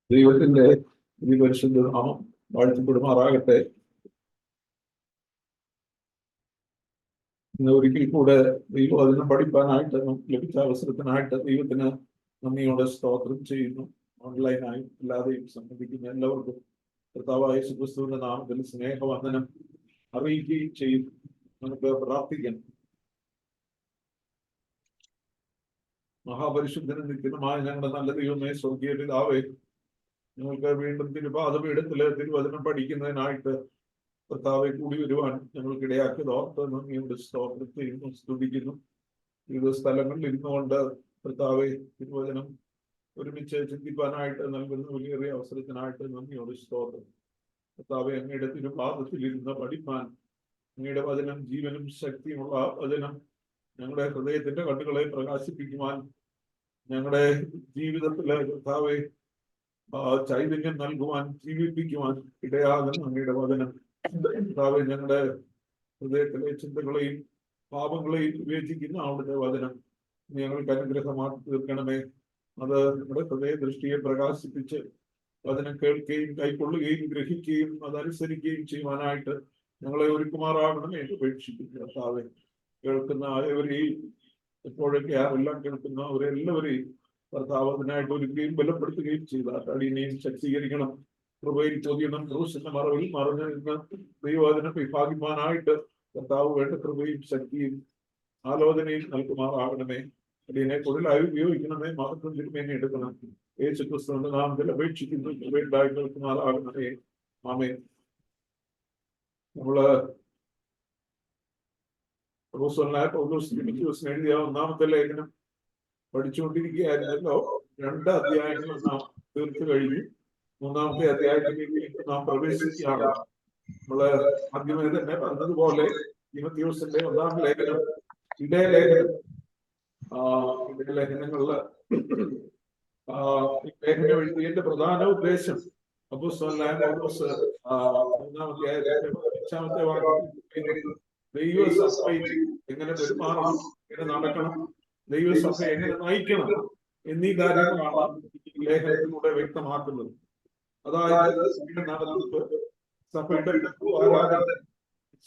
ദൈവത്തിന്റെ ഈ പരിശുദ്ധ നാമം വാഴ്ത്തപ്പെടുമാറാകട്ടെ. ഇന്ന് ഒരിക്കൽ കൂടെ ദൈവവചനം പഠിപ്പാനായിട്ട് നമുക്ക് ലഭിച്ച അവസരത്തിനായിട്ട് ദൈവത്തിന് നന്ദിയോടെ സ്തോത്രം ചെയ്യുന്നു. ഓൺലൈനായി എല്ലാവരെയും സംബന്ധിക്കുന്ന എല്ലാവർക്കും കർത്താവായ യേശുക്രിസ്തുവിന്റെ നാമത്തിൽ സ്നേഹവന്ദനം അറിയിക്കുകയും ചെയ്യും. നമുക്ക് പ്രാർത്ഥിക്കാം. മഹാപരിശുദ്ധനും നിത്യനുമായ ഞങ്ങളുടെ നല്ല ദൈവമേ, സ്വർഗീയ പിതാവേ, ഞങ്ങൾക്ക് വീണ്ടും തിരുപാദപീഠത്തില് തിരുവചനം പഠിക്കുന്നതിനായിട്ട് കർത്താവെ കൂടി വരുവാൻ ഞങ്ങൾക്ക് ഇടയാക്കിയത് ഓർത്ത് നന്ദിയുടെ സ്തോത്രം ചെയ്യുന്നു, സ്തുതിക്കുന്നു. വിവിധ സ്ഥലങ്ങളിൽ ഇരുന്നുകൊണ്ട് കർത്താവെ തിരുവചനം ഒരുമിച്ച് ചിന്തിപ്പാനായിട്ട് നൽകുന്ന വലിയേറിയ അവസരത്തിനായിട്ട് നന്ദിയോട് സ്തോത്രം. കർത്താവെ, അങ്ങയുടെ തിരുപാദത്തിൽ ഇരുന്ന് പഠിപ്പാൻ, അങ്ങയുടെ വചനം ജീവനും ശക്തിയുമുള്ള വചനം ഞങ്ങളുടെ ഹൃദയത്തിന്റെ കണ്ണുകളെ പ്രകാശിപ്പിക്കുവാൻ, ഞങ്ങളുടെ ജീവിതത്തിലെ കർത്താവെ ചൈതന്യം നൽകുവാൻ, ജീവിപ്പിക്കുവാൻ ഇടയാകുന്ന അങ്ങയുടെ വചനം കർത്താവെ, ഞങ്ങളുടെ ഹൃദയത്തിലെ ചിന്തകളെയും പാപങ്ങളെയും വിവേചിക്കുന്ന അവിടുത്തെ വചനം ഞങ്ങൾക്ക് അനുഗ്രഹമാക്കി തീർക്കണമേ. അത് നമ്മുടെ ഹൃദയ ദൃഷ്ടിയെ പ്രകാശിപ്പിച്ച് വചനം കേൾക്കുകയും കൈക്കൊള്ളുകയും ഗ്രഹിക്കുകയും അതനുസരിക്കുകയും ചെയ്യുവാനായിട്ട് ഞങ്ങളെ ഒരുക്കുമാറാകണമേ എന്ന് അപേക്ഷിക്കുന്നു. കർത്താവെ, കേൾക്കുന്ന ആരെവരെയും എപ്പോഴൊക്കെ ആരെല്ലാം കേൾക്കുന്നവരെല്ലാവരെയും കർത്താവ് അതിനായിട്ട് ഒരുക്കുകയും ബലപ്പെടുത്തുകയും ചെയ്താൽ അടിയനെയും ശക്തീകരിക്കണം, കൃപയിൽ പൊതിയണം. ക്രൂശിന്റെ മറവിൽ മറഞ്ഞു നിന്ന് ദൈവവചനം വിഭാഗിപ്പാനായിട്ട് കർത്താവ് വേണ്ട കൃപയും ശക്തിയും ആലോചനയും നൽകുമാറാകണമേ. അടിയനെ കൂടുതലായി ഉപയോഗിക്കണമേ. മഹത്വം തിരുമേനി എടുക്കണം. യേശുക്രിസ്തുവിന്റെ നാമത്തിൽ അപേക്ഷിക്കുന്നു, കൃപയുണ്ടായി നിൽക്കുമാറാകണമേ. ആമേൻ. നമ്മള് പൗലോസ് എഴുതിയ ഒന്നാമത്തെ ലേഖനം പഠിച്ചുകൊണ്ടിരിക്കുകയായിരുന്നല്ലോ. 2 അധ്യായങ്ങൾ നാം തീർത്തു കഴിഞ്ഞു. 3-ാമത്തെ അധ്യായത്തിലേക്ക് നാം പ്രവേശിക്കുകയാണ്. നമ്മള് ആദ്യമേ തന്നെ പറഞ്ഞതുപോലെ തീമോഥെയോസിന്റെ 1-ാം ലേഖനം, ലേഖനങ്ങളില് ലേഖനം എഴുതിയതിന്റെ പ്രധാന ഉദ്ദേശം അപ്പോസ്തലനായ പൗലോസ് 1-ാം അധ്യായത്തിന്റെ 15-ാമത്തെ വാക്യത്തിൽ ദൈവസഭയിൽ എങ്ങനെ പെരുമാറണം, എങ്ങനെ നടക്കണം, ദൈവസഭ എങ്ങനെ നയിക്കണം എന്നീ കാര്യങ്ങളാണ് ഈ ലേഖനത്തിലൂടെ വ്യക്തമാക്കുന്നത്. അതായത് സഭയുടെ നടത്തിപ്പ്, സഭയുടെ ആരാധന,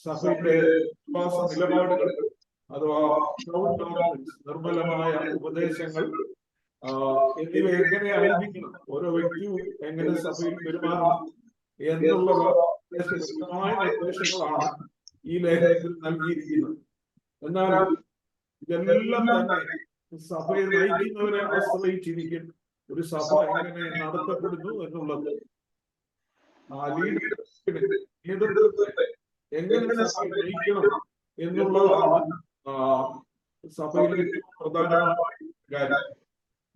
സഭയുടെ വിശ്വാസ നിലപാടുകൾ അഥവാ നിർമ്മലമായ ഉപദേശങ്ങൾ എന്നിവ എങ്ങനെ ആയിരിക്കണം, ഓരോ വ്യക്തിയും എങ്ങനെ സഭയിൽ പെരുമാറണം എന്നുള്ള വ്യക്തമായ നിർദ്ദേശങ്ങളാണ് ഈ ലേഖനത്തിൽ നൽകിയിരിക്കുന്നത്. എന്നാൽ ഇതെല്ലാം തന്നെ സഭയെ നയിക്കുന്നവരെ ആശ്രയിച്ചിരിക്കും. ഒരു സഭ എങ്ങനെ നടത്തപ്പെടുന്നു എന്നുള്ളത്, നേതൃത്വത്തെ എങ്ങനെ സഭ നയിക്കണം എന്നുള്ളതാണ് സഭയിലെ പ്രധാനമായ കാര്യം.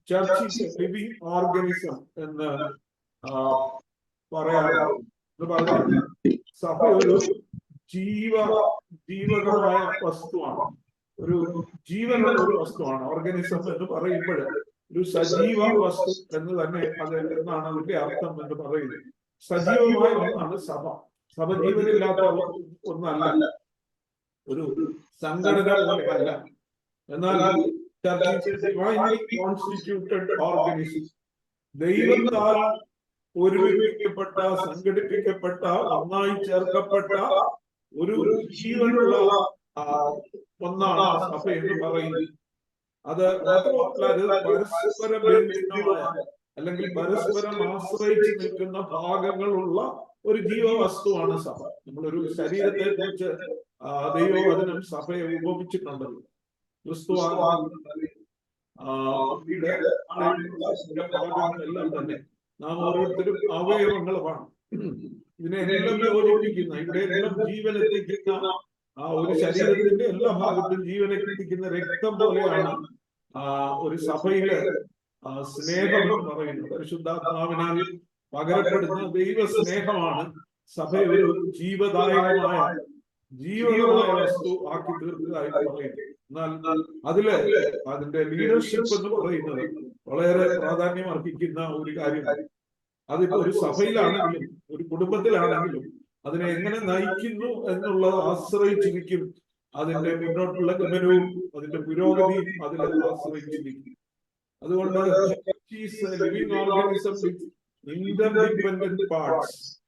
Church is A living organism എന്ന് പറയാറുണ്ട്. സഭ ഒരു ജീവകമായ വസ്തുവാണ്, ഒരു ജീവനുള്ള ഒരു വസ്തുവാണ്. ഓർഗനിസം എന്ന് പറയുമ്പോൾ ഒരു സജീവ വസ്തു എന്ന് തന്നെ എന്നാണ് അതിന്റെ അർത്ഥം എന്ന് പറയുന്നത്. സജീവമായ ഒന്നാണ് സഭ. സഭ ജീവനില്ലാത്ത ഒന്നല്ല, ഒരു സംഘടന പോലെയല്ല. എന്നാൽ കോൺസ്റ്റിറ്റ്യൂട്ടഡ് ഓർഗനിസം, ദൈവത്താൽ ഒരുമിപ്പിക്കപ്പെട്ട, സംഘടിപ്പിക്കപ്പെട്ട, ഒന്നായി ചേർക്കപ്പെട്ട ഒരു ജീവനുള്ള ഒന്നാണ് സഭ എന്ന് പറയുന്നത്. അത് മാത്രമല്ല, അത് പരസ്പര ബന്ധിതമായ അല്ലെങ്കിൽ പരസ്പരം ആശ്രയിച്ച് നിൽക്കുന്ന ഭാഗങ്ങളുള്ള ഒരു ജീവവസ്തുവാണ് സഭ. നമ്മളൊരു ശരീരത്തെ കുറിച്ച് ദൈവവചനം സഭയെ ഉപമിച്ചിട്ടുണ്ടല്ലോ. ഭാഗങ്ങളെല്ലാം തന്നെ നാം ഓരോരുത്തരും അവയവങ്ങളുമാണ്. ഇതിനെല്ലാം യോജിപ്പിക്കുന്ന, ഇവിടെ എല്ലാം ജീവനെത്തിക്കുന്ന ഒരു ശരീരത്തിന്റെ എല്ലാ ഭാഗത്തും ജീവനെത്തിക്കുന്ന രക്തം പോലെയാണ് ഒരു സഭയിലെ സ്നേഹം എന്ന് പറയുന്നത്. പരിശുദ്ധാത്മാവിനാൽ പകരപ്പെടുന്ന ദൈവ സ്നേഹമാണ് സഭയെ ഒരു ജീവദായകമായ വസ്തു ആക്കി തീർത്തതായി പറയുന്നത്. എന്നാൽ അതിന്റെ ലീഡർഷിപ്പ് എന്ന് പറയുന്നത് വളരെ പ്രാധാന്യം അർഹിക്കുന്ന ഒരു കാര്യമാണ്. അതിപ്പോ ഒരു സഭയിലാണെങ്കിലും ഒരു കുടുംബത്തിലാണെങ്കിലും അതിനെ എങ്ങനെ നയിക്കുന്നു എന്നുള്ളത് ആശ്രയിച്ചിരിക്കും. അതിന്റെ മുന്നോട്ടുള്ള ഗമനവും അതിന്റെ പുരോഗതിയും അതിൽ ആശ്രയിച്ചിരിക്കും. അതുകൊണ്ട് living organism interdependent parts,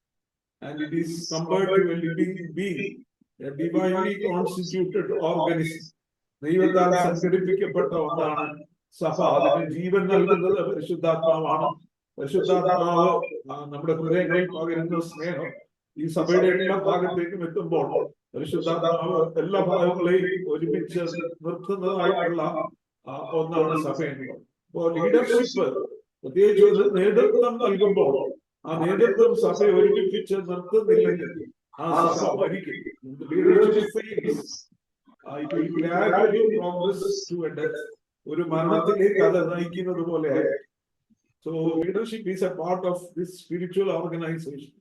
and it is compared to a living being, a divinely constituted organism. ദൈവത്താൽ സംഘടിപ്പിക്കപ്പെട്ട ഒന്നാണ് സഭ. അതിന് ജീവൻ നൽകുന്നത് പരിശുദ്ധാത്മാവാണ്. പരിശുദ്ധാത്മാവ് നമ്മുടെ ഹൃദയങ്ങളിൽ പകരുന്ന സ്നേഹം ഈ സഭയുടെ എല്ലാ ഭാഗത്തേക്കും എത്തുമ്പോൾ പരിശുദ്ധാത്മാവ് എല്ലാ ഭാഗങ്ങളെയും ഒരുമിച്ച് നിർത്തുന്നതായിട്ടുള്ള ഒന്നാണ് സഭ എന്നുള്ളത്. അപ്പോൾ ലീഡർഷിപ്പ്, പ്രത്യേകിച്ച് ഒരു നേതൃത്വം നൽകുമ്പോൾ ആ നേതൃത്വം സഭയെ ഒരുമിപ്പിച്ച് നിർത്തുന്നില്ലെങ്കിൽ ആ സഭ മരിക്കും. ഒരു മരണത്തിലേക്ക് അത് നയിക്കുന്നത് പോലെ. So leadership is A part of this spiritual organisation.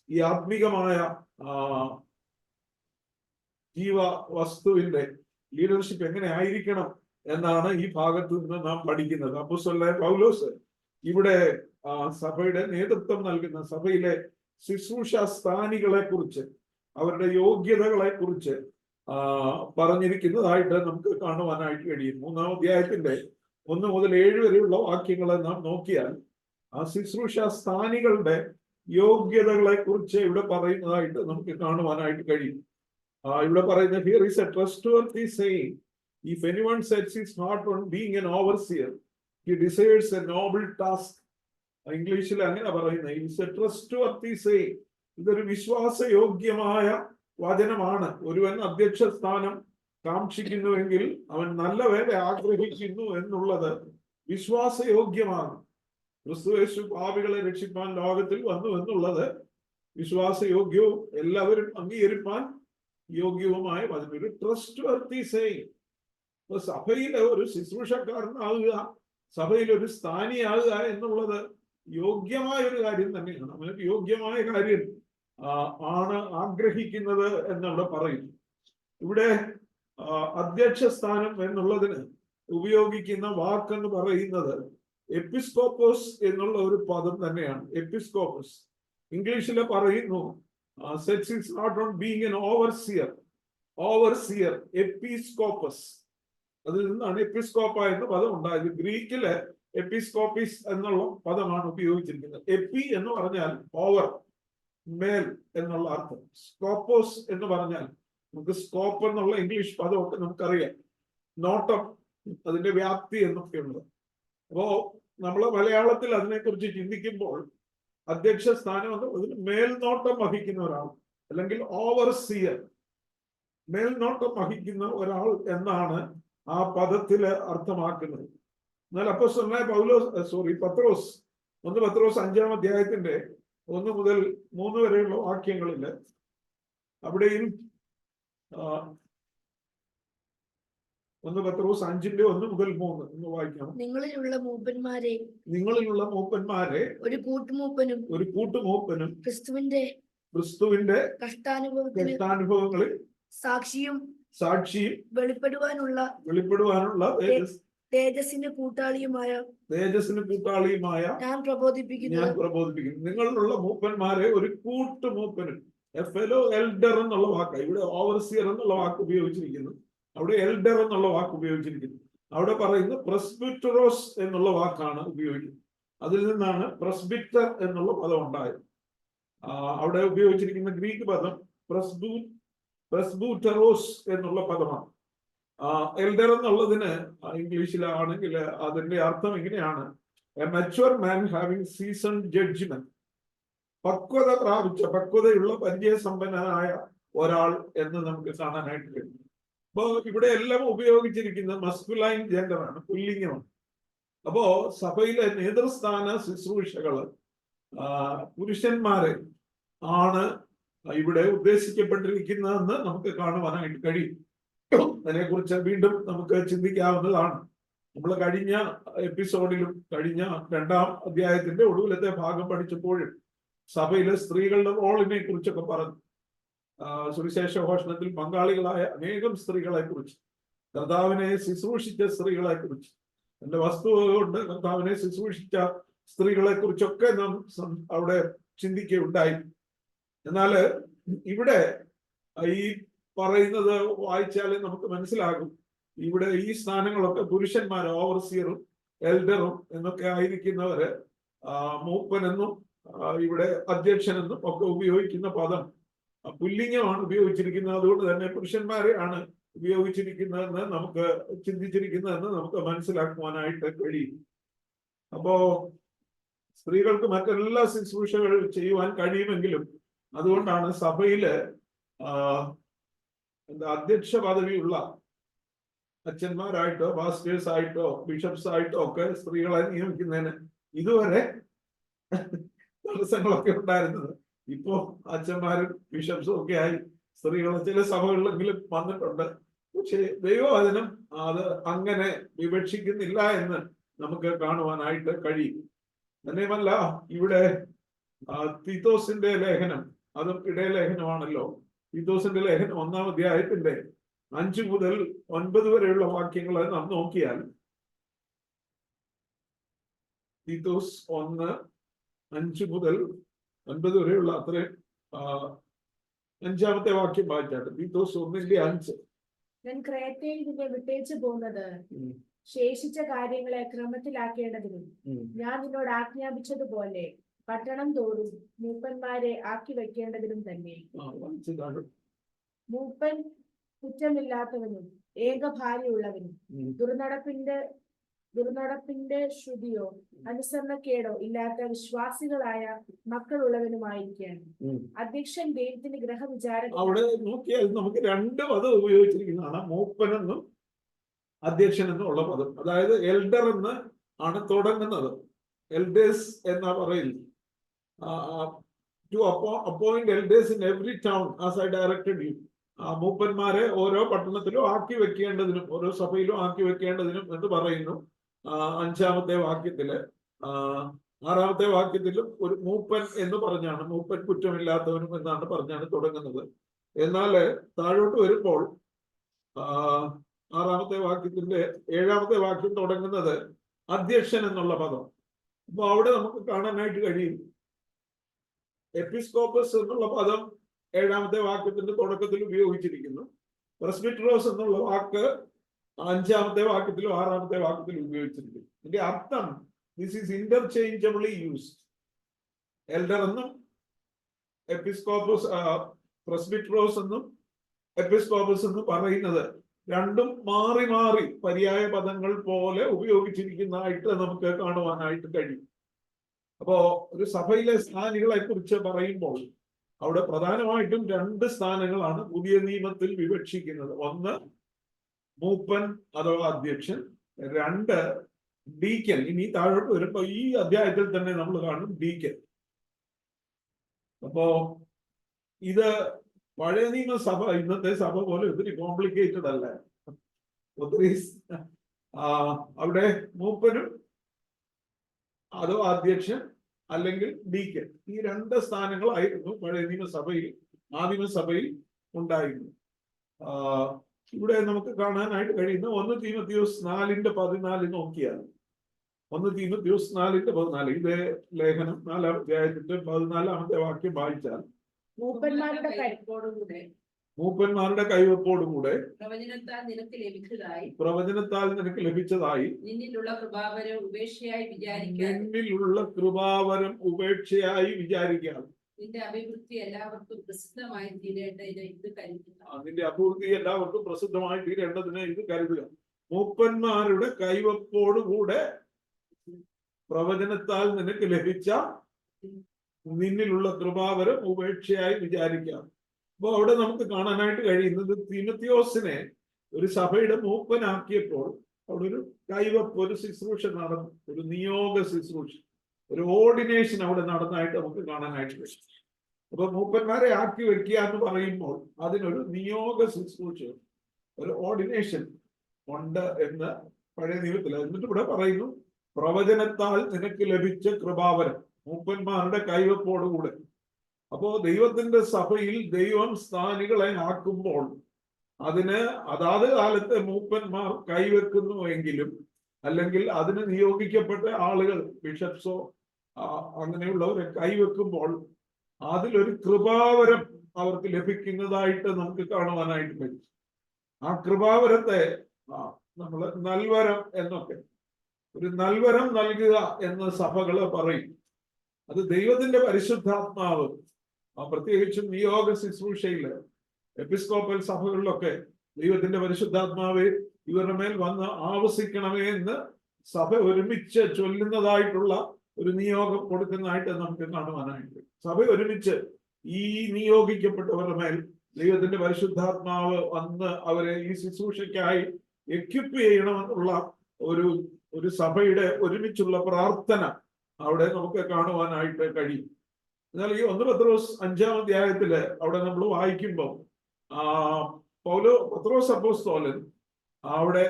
ഈ ആത്മീകമായ ജീവ വസ്തുവിന്റെ ലീഡർഷിപ്പ് എങ്ങനെ ആയിരിക്കണം എന്നാണ് ഈ ഭാഗത്ത് നിന്ന് നാം പഠിക്കുന്നത്. അപ്പോസ്തലനായ പൗലോസ് ഇവിടെ സഭയുടെ നേതൃത്വം നൽകുന്ന സഭയിലെ ശുശ്രൂഷ സ്ഥാനികളെ കുറിച്ച്, അവരുടെ യോഗ്യതകളെ കുറിച്ച് പറഞ്ഞിരിക്കുന്നതായിട്ട് നമുക്ക് കാണുവാനായിട്ട് കഴിയും. 3-ാം അധ്യായത്തിന്റെ 1 മുതൽ 7 വരെയുള്ള വാക്യങ്ങളെ നാം നോക്കിയാൽ ആ ശുശ്രൂഷ സ്ഥാനികളുടെ യോഗ്യതകളെ കുറിച്ച് ഇവിടെ പറയുന്നതായിട്ട് നമുക്ക് കാണുവാനായിട്ട് കഴിയും. ഇവിടെ പറയുന്നത്, here is a trustworthy saying, if anyone sets his heart on being an overseer, he desires a noble task. ഇംഗ്ലീഷിൽ അങ്ങനെ പറയുന്നത്, it's a trustworthy saying. ഇതൊരു വിശ്വാസയോഗ്യമായ വചനമാണ്. ഒരുവൻ അധ്യക്ഷ സ്ഥാനം കാക്ഷിക്കുന്നുവെങ്കിൽ അവൻ നല്ല വേല ആഗ്രഹിക്കുന്നു എന്നുള്ളത് വിശ്വാസയോഗ്യമാണ്. ക്രിസ്തുയേശു പാപികളെ രക്ഷിപ്പാൻ ലോകത്തിൽ വന്നു എന്നുള്ളത് വിശ്വാസയോഗ്യവും എല്ലാവരും അംഗീകരിപ്പാൻ യോഗ്യവുമായ വചനം. ഒരു ട്രസ്റ്റ് വർത്തി സേയിങ്. സഭയിലെ ഒരു ശുശ്രൂഷക്കാരനാകുക, സഭയിൽ ഒരു സ്ഥാനിയാകുക എന്നുള്ളത് യോഗ്യമായ ഒരു കാര്യം തന്നെയാണ്. അവന് യോഗ്യമായ കാര്യം ആണ് ആഗ്രഹിക്കുന്നത് എന്നവിടെ പറയുന്നു. ഇവിടെ അധ്യക്ഷ സ്ഥാനം എന്നുള്ളതിന് ഉപയോഗിക്കുന്ന വാക്കെന്ന് പറയുന്നത് എപ്പിസ്കോപ്പോസ് എന്നുള്ള ഒരു പദം തന്നെയാണ്. എപ്പിസ്കോപ്പസ് ഇംഗ്ലീഷിൽ പറയുന്നു sets his heart on being an overseer. Overseer, എപ്പിസ്കോപ്പസ്, അതിൽ നിന്നാണ് എപ്പിസ്കോപ്പ എന്ന പദം ഉണ്ടായത്. ഗ്രീക്കില് എപ്പിസ്കോപ്പിസ് എന്നുള്ള പദമാണ് ഉപയോഗിച്ചിരിക്കുന്നത്. എപ്പി എന്ന് പറഞ്ഞാൽ ഓവർ, മേൽ എന്നുള്ള അർത്ഥം. സ്കോപ്പോസ് എന്ന് പറഞ്ഞാൽ നമുക്ക് സ്കോപ്പ് എന്നുള്ള ഇംഗ്ലീഷ് പദമൊക്കെ നമുക്കറിയാം, നോട്ടം, അതിന്റെ വ്യാപ്തി എന്നൊക്കെ ഉള്ളത്. അപ്പോ നമ്മള് മലയാളത്തിൽ അതിനെക്കുറിച്ച് ചിന്തിക്കുമ്പോൾ അധ്യക്ഷ സ്ഥാനം അതിന് മേൽനോട്ടം വഹിക്കുന്ന ഒരാൾ, അല്ലെങ്കിൽ ഓവർസിയർ, മേൽനോട്ടം വഹിക്കുന്ന ഒരാൾ എന്നാണ് ആ പദത്തില് അർത്ഥമാക്കുന്നത്. എന്നാൽ അപ്പോസ്തലനായ പത്രോസ് 1 പത്രോസ് 5-ാം അധ്യായത്തിന്റെ 1 മുതൽ 3 വരെയുള്ള വാക്യങ്ങളില് അവിടെയും 1 പത്രോസ് 5-ന്റെ 1 മുതൽ 3 എന്ന് വായിക്കാം. നിങ്ങളിലുള്ള മൂപ്പന്മാരെ ഒരു കൂട്ടുമൂപ്പനും ക്രിസ്തുവിന്റെ കഷ്ടാനുഭവങ്ങളിൽ സാക്ഷിയും വെളിപ്പെടുവാനുള്ള തേജസ്സിന് കൂട്ടാളിയുമായ ഞാൻ പ്രബോധിപ്പിക്കുന്നു. നിങ്ങളിലുള്ള മൂപ്പന്മാരെ ഒരു കൂട്ടുമൂപ്പനും, ഫെലോ എൽഡർ എന്നുള്ള വാക്ക് ഇവിടെ ഓവർസിയർ എന്നുള്ള വാക്ക് ഉപയോഗിച്ചിരിക്കുന്നു, അവിടെ എൽഡർ എന്നുള്ള വാക്ക് ഉപയോഗിച്ചിരിക്കുന്നു. അവിടെ പറയുന്നത് പ്രസ്ബിറ്ററോസ് എന്നുള്ള വാക്കാണ് ഉപയോഗിക്കുന്നത്. അതിൽ നിന്നാണ് പ്രസ്ബിറ്റർ എന്നുള്ള പദം ഉണ്ടായത്. അവിടെ ഉപയോഗിച്ചിരിക്കുന്ന ഗ്രീക്ക് പദം പ്രസ്ബൂറ്ററോസ് എന്നുള്ള പദമാണ്. എൽഡർ എന്നുള്ളതിന് ഇംഗ്ലീഷിലാണെങ്കിൽ അതിന്റെ അർത്ഥം ഇങ്ങനെയാണ്, a mature man having season judgment. പക്വതയുള്ള പരിചയസമ്പന്നനായ ഒരാൾ എന്ന് നമുക്ക് കാണാനായിട്ട് കഴിയും. അപ്പോ ഇവിടെ എല്ലാം ഉപയോഗിച്ചിരിക്കുന്ന മസ്കുലൈൻ ജെൻഡറാണ്, പുല്ലിംഗമാണ്. അപ്പോ സഭയിലെ നേതൃസ്ഥാന ശുശ്രൂഷകള് പുരുഷന്മാരെ ആണ് ഇവിടെ ഉദ്ദേശിക്കപ്പെട്ടിരിക്കുന്നതെന്ന് നമുക്ക് കാണുവാനായിട്ട് കഴിയും. അതിനെക്കുറിച്ച് വീണ്ടും നമുക്ക് ചിന്തിക്കാവുന്നതാണ്. നമ്മൾ കഴിഞ്ഞ എപ്പിസോഡിലും കഴിഞ്ഞ 2-ാം അധ്യായത്തിന്റെ ഒടുവിലത്തെ ഭാഗം പഠിച്ചപ്പോഴും സഭയിലെ സ്ത്രീകളുടെ റോളിനെ കുറിച്ചൊക്കെ പറഞ്ഞു. സുവിശേഷ ഘോഷണത്തിൽ പങ്കാളികളായ അനേകം സ്ത്രീകളെ കുറിച്ച്, കർത്താവിനെ ശുശ്രൂഷിച്ച സ്ത്രീകളെ കുറിച്ച്, എന്റെ വസ്തുവ കൊണ്ട് കർത്താവിനെ ശുശ്രൂഷിച്ച സ്ത്രീകളെ കുറിച്ചൊക്കെ നാം അവിടെ ചിന്തിക്കുകയുണ്ടായി. എന്നാല് ഇവിടെ ഈ പറയുന്നത് വായിച്ചാൽ നമുക്ക് മനസ്സിലാകും, ഇവിടെ ഈ സ്ഥാനങ്ങളൊക്കെ പുരുഷന്മാർ, ഓവർസിയറും എൽഡറും എന്നൊക്കെ ആയിരിക്കുന്നവര് മൂപ്പനെന്നും ഇവിടെ അധ്യക്ഷനെന്നും ഒക്കെ ഉപയോഗിക്കുന്ന പദം പുല്ലിംഗമാണ് ഉപയോഗിച്ചിരിക്കുന്നത്. അതുകൊണ്ട് തന്നെ പുരുഷന്മാരെയാണ് ഉപയോഗിച്ചിരിക്കുന്നതെന്ന് നമുക്ക് ചിന്തിച്ചിരിക്കുന്നതെന്ന് നമുക്ക് മനസ്സിലാക്കുവാനായിട്ട് കഴിയും. അപ്പോ സ്ത്രീകൾക്ക് മറ്റെല്ലാ ശുശ്രൂഷകൾ ചെയ്യുവാൻ കഴിയുമെങ്കിലും അതുകൊണ്ടാണ് സഭയില് അധ്യക്ഷ പദവിയുള്ള അച്ഛന്മാരായിട്ടോ പാസ്റ്റേഴ്സ് ആയിട്ടോ ബിഷപ്സ് ആയിട്ടോ ഒക്കെ സ്ത്രീകളെ നിയമിക്കുന്നതിന് ഇതുവരെ തടസ്സങ്ങളൊക്കെ ഉണ്ടായിരുന്നത്. ഇപ്പോ അച്ഛന്മാരും ബിഷപ്സും ഒക്കെ ആയി സ്ത്രീകളെ ചില സഭകളിലെങ്കിലും വന്നിട്ടുണ്ട്. പക്ഷെ ദൈവവചനം അത് അങ്ങനെ വിവക്ഷിക്കുന്നില്ല എന്ന് നമുക്ക് കാണുവാനായിട്ട് കഴിയും. തന്നെയുമല്ല, ഇവിടെ തീത്തോസിന്റെ ലേഖനം, അതും ഇടയലേഖനമാണല്ലോ. തീത്തോസിന്റെ ലേഖനം 1-ാം അധ്യായത്തിന്റെ 5 മുതൽ 9 വരെയുള്ള വാക്യങ്ങൾ നാം നോക്കിയാൽ, തീത്തോസ് 1, 5 മുതൽ 9 വരെയുള്ള അത്രയും 5-ാമത്തെ വാക്യം വായിച്ചാട്ട്. തീത്തോസ് 1:5. ഞാൻ ക്രേത്തയിൽ നിന്നെ വിട്ടേച്ചു പോകുന്നത് ശേഷിച്ച കാര്യങ്ങളെ ക്രമത്തിലാക്കേണ്ടതിനും ഞാൻ നിന്നോട് ആജ്ഞാപിച്ചതുപോലെ പട്ടണം തോറും മൂപ്പന്മാരെ ആക്കി വെക്കേണ്ടതിനും തന്നെ. മൂപ്പൻ കുറ്റമില്ലാത്തവനും ഏകഭാര്യയുള്ളവനും ദുർനടപ്പിന്റെ ശ്രുതിയോ അനുസരണക്കേടോ ഇല്ലാത്ത വിശ്വാസികളായ മക്കളുള്ളവനുമായിരിക്കുകയാണ്. അധ്യക്ഷൻ ദൈവത്തിന്റെ ഗ്രഹവിചാരം. അവിടെ നോക്കിയാൽ നമുക്ക് 2 പദം ഉപയോഗിച്ചിരിക്കുന്നതാണ്, മൂപ്പനെന്നും അധ്യക്ഷൻ എന്നും ഉള്ള പദം. അതായത് എൽഡർ എന്ന് ആണ് തുടങ്ങുന്നത്. എൽഡേഴ്സ് എന്നാ പറയുന്നത്. To appoint elders in every town as I directed you. മൂപ്പന്മാരെ ഓരോ പട്ടണത്തിലും ആക്കി വെക്കേണ്ടതിനും ഓരോ സഭയിലും ആക്കി വെക്കേണ്ടതിനും എന്ന് പറയുന്നു 5-ാമത്തെ വാക്യത്തില്. 6-ാമത്തെ വാക്യത്തിലും ഒരു മൂപ്പൻ എന്ന് പറഞ്ഞാണ്, മൂപ്പൻ കുറ്റമില്ലാത്തവനും എന്നാണ് പറഞ്ഞാണ് തുടങ്ങുന്നത്. എന്നാൽ താഴോട്ട് വരുമ്പോൾ 6-ാമത്തെ വാക്യത്തിന്റെ 7-ാമത്തെ വാക്യം തുടങ്ങുന്നത് അധ്യക്ഷൻ എന്നുള്ള പദം. അപ്പൊ അവിടെ നമുക്ക് കാണാനായിട്ട് കഴിയും എപ്പിസ്കോപ്പസ് എന്നുള്ള പദം 7-ാമത്തെ വാക്യത്തിന്റെ തുടക്കത്തിൽ ഉപയോഗിച്ചിരിക്കുന്നു. പ്രസ്ബിറ്ററോസ് എന്നുള്ള വാക്ക് 5-ാമത്തെ വാക്യത്തിലും 6-ാമത്തെ വാക്യത്തിലും ഉപയോഗിച്ചിരിക്കുന്നു. ഇതിന്റെ അർത്ഥം this is interchangeably used. Elder എന്നും എപ്പിസ്കോപ്പസ്, പ്രസ്ബിറ്ററോസ് എന്നും എപ്പിസ്കോപ്പസ് എന്നും പറയുന്നത് രണ്ടും മാറി മാറി പര്യായ പദങ്ങൾ പോലെ ഉപയോഗിച്ചിരിക്കുന്നതായിട്ട് നമുക്ക് കാണുവാനായിട്ട് കഴിയും. അപ്പോ ഒരു സഭയിലെ സ്ഥാനികളെ കുറിച്ച് പറയുമ്പോൾ അവിടെ പ്രധാനമായിട്ടും 2 സ്ഥാനങ്ങളാണ് പുതിയ നിയമത്തിൽ വിവക്ഷിക്കുന്നത്. 1 മൂപ്പൻ അഥവാ അധ്യക്ഷൻ, 2 ഡീക്കൻ. ഇനി താഴോട്ട് വരുമ്പോ ഈ അധ്യായത്തിൽ തന്നെ നമ്മൾ കാണും ഡീക്കൻ. അപ്പോ ഇത് പഴയ നിയമസഭ ഇന്നത്തെ സഭ പോലെ ഒത്തിരി കോംപ്ലിക്കേറ്റഡ് അല്ല. ഒത്തിരി അവിടെ മൂപ്പനും അതോ അധ്യക്ഷൻ അല്ലെങ്കിൽ ഡീക്കൻ, ഈ 2 സ്ഥാനങ്ങളായിരുന്നു പഴയ നിയമസഭയിൽ, ആദിമസഭയിൽ ഉണ്ടായിരുന്നു. ഇവിടെ നമുക്ക് കാണാനായിട്ട് കഴിയുന്ന 1 തീമോഥെയോസ് 4:14 നോക്കിയാൽ, 1 തീമോഥെയോസ് 4:14 ഇതേ ലേഖനം 4-ാം അധ്യായത്തിന്റെ 14-ാമത്തെ വാക്യം വായിച്ചാൽ, മൂപ്പന്മാരുടെ കൈവപ്പോടുകൂടെ പ്രവചനത്താൽ നിനക്ക് ലഭിച്ചതായി നിന്നിലുള്ള കൃപാവരം ഉപേക്ഷയായി വിചാരിക്കാം. നിന്റെ അഭിവൃദ്ധി എല്ലാവർക്കും പ്രസിദ്ധമായി തീരേണ്ടതിന് ഇത് കരുതുക. മൂപ്പന്മാരുടെ കൈവപ്പോടുകൂടെ പ്രവചനത്താൽ നിനക്ക് ലഭിച്ച നിന്നിലുള്ള കൃപാവരം ഉപേക്ഷയായി വിചാരിക്കാം. അപ്പൊ അവിടെ നമുക്ക് കാണാനായിട്ട് കഴിയുന്നത് തീമോഥെയോസിനെ ഒരു സഭയുടെ മൂപ്പനാക്കിയപ്പോൾ അവിടെ ഒരു കൈവപ്പ്, ഒരു ശുശ്രൂഷ നടന്നു, ഒരു നിയോഗ ശുശ്രൂഷ, ഒരു ഓർഡിനേഷൻ അവിടെ നടന്നായിട്ട് നമുക്ക് കാണാനായിട്ട് കഴിയും. അപ്പൊ മൂപ്പന്മാരെ ആക്കി വെക്കുക എന്ന് പറയുമ്പോൾ അതിനൊരു നിയോഗ ശുശ്രൂഷ, ഒരു ഓർഡിനേഷൻ ഉണ്ട് എന്ന് പഴയ നിയമത്തിൽ. എന്നിട്ട് ഇവിടെ പറയുന്നു പ്രവചനത്താൽ നിനക്ക് ലഭിച്ച കൃപാവരം, മൂപ്പന്മാരുടെ കൈവപ്പോടുകൂടെ. അപ്പോ ദൈവത്തിന്റെ സഭയിൽ ദൈവം സ്ഥാനികളെ ആക്കുമ്പോൾ അതിന് അതാത് കാലത്തെ മൂപ്പന്മാർ കൈവെക്കുന്നുവെങ്കിലും, അല്ലെങ്കിൽ അതിന് നിയോഗിക്കപ്പെട്ട ആളുകൾ ബിഷപ്സോ അങ്ങനെയുള്ളവരെ കൈവെക്കുമ്പോൾ അതിലൊരു കൃപാവരം അവർക്ക് ലഭിക്കുന്നതായിട്ട് നമുക്ക് കാണുവാനായിട്ട് പറ്റും. ആ കൃപാവരത്തെ നമ്മൾ നൽവരം എന്നൊക്കെ, ഒരു നൽവരം നൽകുക എന്ന് സഭകള് പറയും. അത് ദൈവത്തിന്റെ പരിശുദ്ധാത്മാവ് പ്രത്യേകിച്ചും നിയോഗ ശുശ്രൂഷയില് എപ്പിസ്കോപ്പൽ സഭകളിലൊക്കെ ദൈവത്തിന്റെ പരിശുദ്ധാത്മാവെ ഇവരുടെ മേൽ വന്ന് ആവസിക്കണമേ എന്ന് സഭ ഒരുമിച്ച് ചൊല്ലുന്നതായിട്ടുള്ള ഒരു നിയോഗം കൊടുക്കുന്നതായിട്ട് നമുക്ക് കാണുവാനായിട്ട്. സഭ ഒരുമിച്ച് ഈ നിയോഗിക്കപ്പെട്ടവരുടെ മേൽ ദൈവത്തിന്റെ പരിശുദ്ധാത്മാവ് വന്ന് അവരെ ഈ ശുശ്രൂഷയ്ക്കായി എക്വിപ്പ് ചെയ്യണമെന്നുള്ള ഒരു സഭയുടെ ഒരുമിച്ചുള്ള പ്രാർത്ഥന അവിടെ നമുക്ക് കാണുവാനായിട്ട് കഴിയും. എന്നാൽ ഈ 1 പത്രോസ് 5-ാം അധ്യായത്തില് അവിടെ നമ്മൾ വായിക്കുമ്പോൾ പത്രോസ് അപ്പോസ്തലൻ അവിടെ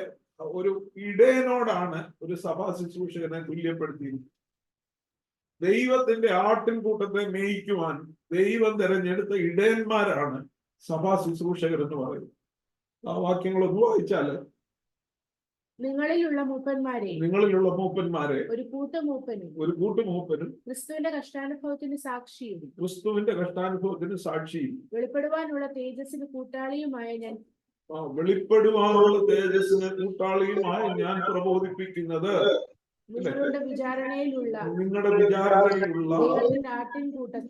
ഒരു ഇടയനോടാണ് ഒരു സഭാ ശുശ്രൂഷകനെ തുല്യപ്പെടുത്തിയിരിക്കുന്നത്. ദൈവത്തിന്റെ ആട്ടിൻകൂട്ടത്തെ മേയിക്കുവാൻ ദൈവം തെരഞ്ഞെടുത്ത ഇടയന്മാരാണ് സഭാ ശുശ്രൂഷകർ എന്ന് പറയുന്നത്. ആ വാക്യങ്ങളൊന്ന് വായിച്ചാല്, നിങ്ങളിലുള്ള മൂപ്പന്മാരെ ഒരു കൂട്ടുമൂപ്പനും ക്രിസ്തുവിന്റെ കഷ്ടാനുഭവത്തിന് സാക്ഷിയും വെളിപ്പെടുവാനുള്ള തേജസ്സിന് കൂട്ടാളിയുമായ ഞാൻ പ്രബോധിപ്പിക്കുന്നത് നിങ്ങളുടെ വിചാരണയിലുള്ള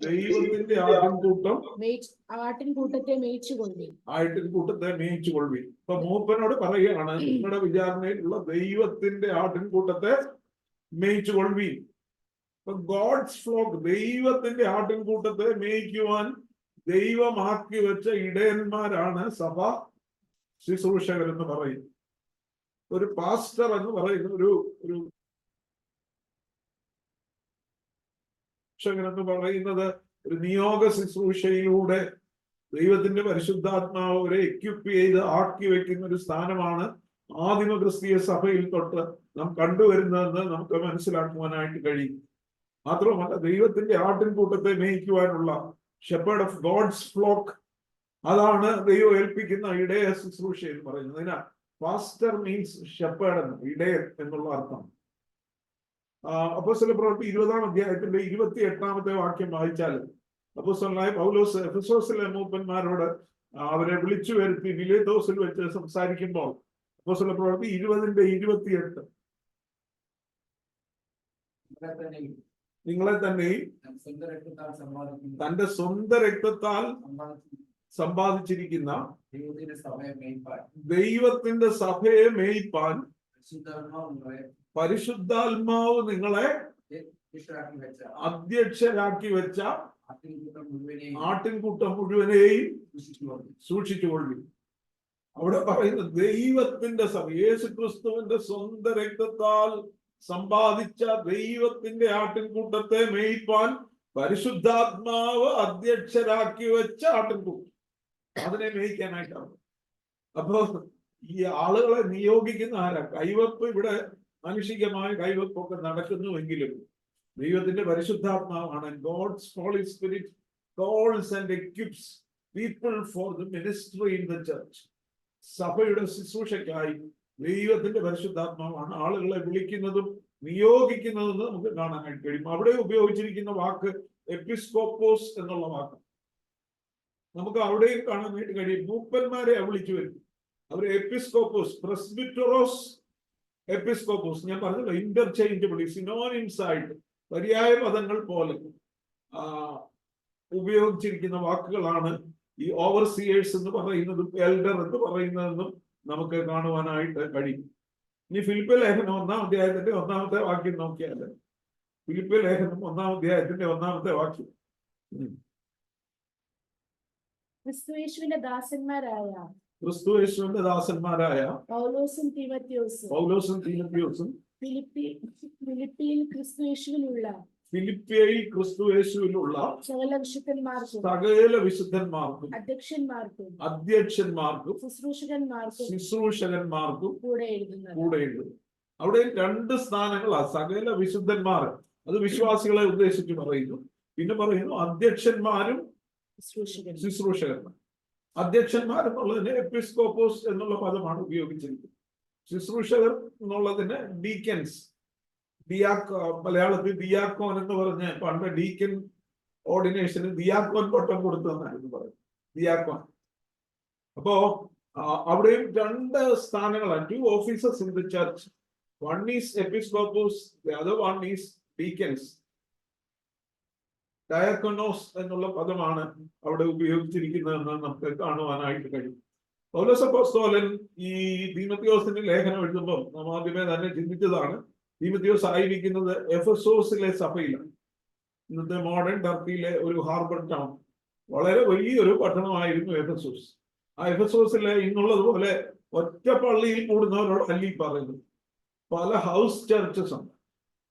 ദൈവത്തിന്റെ ആട്ടിൻകൂട്ടത്തെ മേയിച്ചുകൊള്ളി. ഇപ്പൊ മൂപ്പനോട് പറയുകയാണ്, നിങ്ങളുടെ വിചാരണയിലുള്ള ദൈവത്തിന്റെ ആട്ടിൻകൂട്ടത്തെ മേയിച്ചുകൊള്ളി. ഇപ്പൊ ഗോഡ്സ് ഫ്ലോക്ക്, ദൈവത്തിന്റെ ആട്ടിൻകൂട്ടത്തെ മേയിക്കുവാൻ ദൈവമാക്കി വെച്ച ഇടയന്മാരാണ് സഭ ശുശ്രൂഷകർ എന്ന് പറയുന്നത്. ഒരു പാസ്റ്റർ എന്ന് പറയുന്ന ഒരു എന്ന് പറയുന്നത് ഒരു നിയോഗ ശുശ്രൂഷയിലൂടെ ദൈവത്തിന്റെ പരിശുദ്ധാത്മാവ് അവരെ എക്വിപ്പ് ചെയ്ത് ആക്കി വെക്കുന്ന ഒരു സ്ഥാനമാണ് ആദിമ ക്രിസ്തീയ സഭയിൽ തൊട്ട് നാം കണ്ടുവരുന്നതെന്ന് നമുക്ക് മനസ്സിലാക്കുവാനായിട്ട് കഴിയും. മാത്രമല്ല, ദൈവത്തിന്റെ ആട്ടിൻകൂട്ടത്തെ മേയിക്കുവാനുള്ള ഷെപ്പേർഡ് ഓഫ് ഗോഡ്സ് ഫ്ലോക്ക്, അതാണ് ദൈവം ഏൽപ്പിക്കുന്ന ഇടയ ശുശ്രൂഷ എന്ന് പറയുന്നത്. അതിനാൽ പാസ്റ്റർ മീൻസ് ഷെപ്പേർഡ് എന്ന്, ഇടയൻ എന്നുള്ള അർത്ഥം. അപ്പോസ്തല പ്രവൃത്തി 20-ാം അധ്യായത്തിന്റെ 28-ാമത്തെ വാക്യം വായിച്ചാൽ, അപ്പോസ്തലനായ പൗലോസ് എഫെസോസിലെ മൂപ്പന്മാരോട് അവരെ വിളിച്ചു വരുത്തി മിലേത്തോസിൽ വെച്ച് സംസാരിക്കുമ്പോൾ, അപ്പോസ്തല പ്രവൃത്തി 20-ന്റെ 28, നിങ്ങളെ തന്നെയും തന്റെ സ്വന്തം രക്തത്താൽ സമ്പാദിച്ചിരിക്കുന്ന ദൈവത്തിന്റെ സഭയെ മേയിപ്പാൻ പരിശുദ്ധാത്മാവ് നിങ്ങളെ അധ്യക്ഷരാക്കി വെച്ച ആട്ടിൻകൂട്ടം മുഴുവനെയും സൂക്ഷിച്ചുകൊള്ളി. അവിടെ പറയുന്ന ദൈവത്തിന്റെ സഭ, യേശുക്രിസ്തുവിന്റെ സ്വന്തം രക്തത്താൽ സമ്പാദിച്ച ദൈവത്തിന്റെ ആട്ടിൻകൂട്ടത്തെ മേയിപ്പാൻ പരിശുദ്ധാത്മാവ് അധ്യക്ഷരാക്കി വെച്ച ആട്ടിൻകൂട്ടം, അതിനെ മേയിക്കാനായിട്ടാണ്. അപ്പോ ഈ ആളുകളെ നിയോഗിക്കുന്ന ആരാ? കൈവപ്പ് ഇവിടെ മാനുഷികമായ കൈവപ്പൊക്കെ നടക്കുന്നുവെങ്കിലും ദൈവത്തിന്റെ പരിശുദ്ധാത്മാവാണ്. God's Holy Spirit calls and equips people for the ministry in the church. സഭയുടെ ശുശ്രൂഷയ്ക്കായി ദൈവത്തിന്റെ പരിശുദ്ധാത്മാവാണ് ആളുകളെ വിളിക്കുന്നതും നിയോഗിക്കുന്നതും നമുക്ക് കാണാനായിട്ട് കഴിയും. അവിടെ ഉപയോഗിച്ചിരിക്കുന്ന വാക്ക് എപ്പിസ്കോപ്പോസ് എന്നുള്ള വാക്ക് നമുക്ക് അവിടെയും കാണാനായിട്ട് കഴിയും. മൂപ്പന്മാരെ വിളിച്ചു വരും. അവര് എപ്പിസ്കോപ്പോസ്, പ്രസ്ബിറ്ററോസ്, എപ്പിസ്കോപ്പോസ്, ഞാൻ പറഞ്ഞല്ലോ ഇന്റർചേഞ്ചബിൾ, സിനോണിംസ് ആയിട്ട് പര്യായ പദങ്ങൾ പോലെ ഉപയോഗിച്ചിരിക്കുന്ന വാക്കുകളാണ് ഈ ഓവർസിയേഴ്സ് എന്ന് പറയുന്നതും എൽഡർ എന്ന് പറയുന്നതെന്നും നമുക്ക് കാണുവാനായിട്ട് കഴിയും. ഇനി ഫിലിപ്പിയ ലേഖനം 1-ാം അധ്യായത്തിന്റെ 1-ാമത്തെ വാക്യം നോക്കിയാൽ, ഫിലിപ്പിയ ലേഖനം 1-ാം അധ്യായത്തിന്റെ 1-ാമത്തെ വാക്യം, ക്രിസ്തുയേശുവിന്റെ ദാസന്മാരായ പൗലോസും തീമോഥെയോസും ഫിലിപ്പിയിൽ ക്രിസ്തുയേശുവിലുള്ള സകല വിശുദ്ധന്മാർക്കും അധ്യക്ഷന്മാർക്കും ശുശ്രൂഷകന്മാർക്കും കൂടെ എഴുതുന്നു. അവിടെ 2 സ്ഥാനങ്ങളാണ്. സകല വിശുദ്ധന്മാർ, അത് വിശ്വാസികളെ ഉദ്ദേശിച്ച് പറയുന്നു. പിന്നെ പറയുന്നു അധ്യക്ഷന്മാരും ശുശ്രൂഷകന്മാർ. അധ്യക്ഷന്മാർ എന്നുള്ളതിന് എപ്പിസ്കോപ്പോസ് എന്നുള്ള പദമാണ് ഉപയോഗിച്ചിരിക്കുന്നത്. ശുശ്രൂഷകർ എന്നുള്ളതിന് ഡീക്കൻസ്, മലയാളത്തിൽ ദിയാക്കോൻ എന്ന് പറഞ്ഞ് പണ്ട് ഡീക്കൻ ഓർഡിനേഷന് ദിയാക്കോൻ പട്ടം കൊടുത്തതെന്നായിരുന്നു പറയുന്നത്, ദിയാക്കോൻ. അപ്പോ അവിടെയും 2 സ്ഥാനങ്ങളാണ്. 2 officers in the church. One is episcopus, the other one is deacons. ഡയക്കോനോസ് എന്നുള്ള പദമാണ് അവിടെ ഉപയോഗിച്ചിരിക്കുന്നതെന്ന് നമുക്ക് കാണുവാനായിട്ട് കഴിയും. പൗലോസ് അപ്പോസ്തലൻ ഈ തീമോഥെയോസിന്റെ ലേഖനം എഴുതുമ്പോൾ നാം ആദ്യമേ തന്നെ ചിന്തിച്ചതാണ്, തീമോഥെയോസ് ആയിരിക്കുന്നത് എഫെസോസിലെ സഭയിലാണ്. ഇന്നത്തെ മോഡേൺ ടർക്കിയിലെ ഒരു ഹാർബർ ടൗൺ, വളരെ വലിയൊരു പട്ടണമായിരുന്നു എഫെസോസ്. ആ എഫെസോസിലെ ഇന്നുള്ളതുപോലെ ഒറ്റ പള്ളിയിൽ കൂടുന്നവരോട് അല്ലി പറയുന്നത്. പല ഹൗസ് ചർച്ചസ് ഉണ്ട്,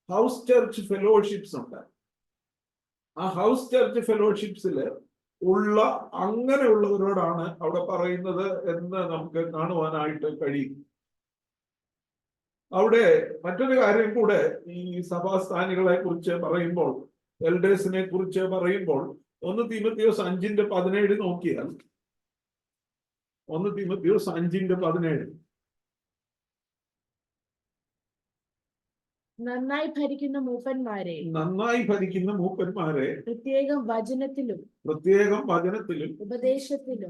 ഹൗസ് ചർച്ച് ഫെലോഷിപ്സ് ഉണ്ട്. ആ ഹൗസ് ചർച്ച് ഫെലോഷിപ്സിൽ ഉള്ള അങ്ങനെയുള്ളവരോടാണ് അവിടെ പറയുന്നത് എന്ന് നമുക്ക് കാണുവാനായിട്ട് കഴിയും. അവിടെ മറ്റൊരു കാര്യം കൂടെ, ഈ സഭാസ്ഥാനികളെ കുറിച്ച് പറയുമ്പോൾ, എൽഡേഴ്സിനെ കുറിച്ച് പറയുമ്പോൾ, 1 തീമോഥെയോസ് 5:17 നോക്കിയാൽ, 1 തീമോഥെയോസ് 5:17 നന്നായി ഭരിക്കുന്ന മൂപ്പന്മാരെ പ്രത്യേകം വചനത്തിലും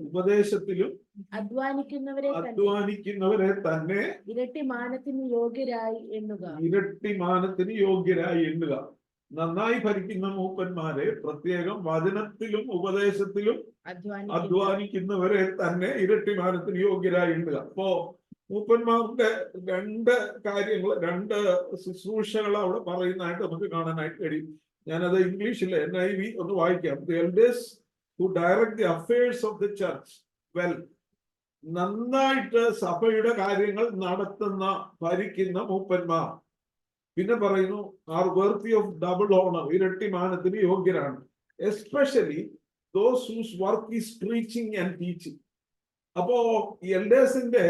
ഉപദേശത്തിലും അധ്വാനിക്കുന്നവരെ തന്നെ ഇരട്ടി മാനത്തിന് യോഗ്യരായി എണ്ണുക. നന്നായി ഭരിക്കുന്ന മൂപ്പന്മാരെ പ്രത്യേകം വചനത്തിലും ഉപദേശത്തിലും അധ്വാനിക്കുന്നവരെ തന്നെ ഇരട്ടിമാനത്തിന് യോഗ്യരായി എണ്ണുക. അപ്പോ മൂപ്പന്മാരുടെ 2 കാര്യങ്ങൾ, 2 ശുശ്രൂഷകൾ അവിടെ പറയുന്നതായിട്ട് നമുക്ക് കാണാനായിട്ട് കഴിയും. ഞാനത് ഇംഗ്ലീഷിൽ NIV ഒന്ന് വായിക്കാം. The elders who direct the affairs of the church well. നന്നായിട്ട് സഭയുടെ കാര്യങ്ങൾ നടത്തുന്ന, ഭരിക്കുന്ന മൂപ്പന്മാർ. പിന്നെ പറയുന്നു, are worthy of double honor, ഇരട്ടി മാനത്തിന് യോഗ്യരാണ്. Especially those whose work is preaching and teaching. അപ്പോ എൽഡേഴ്സിന്റെ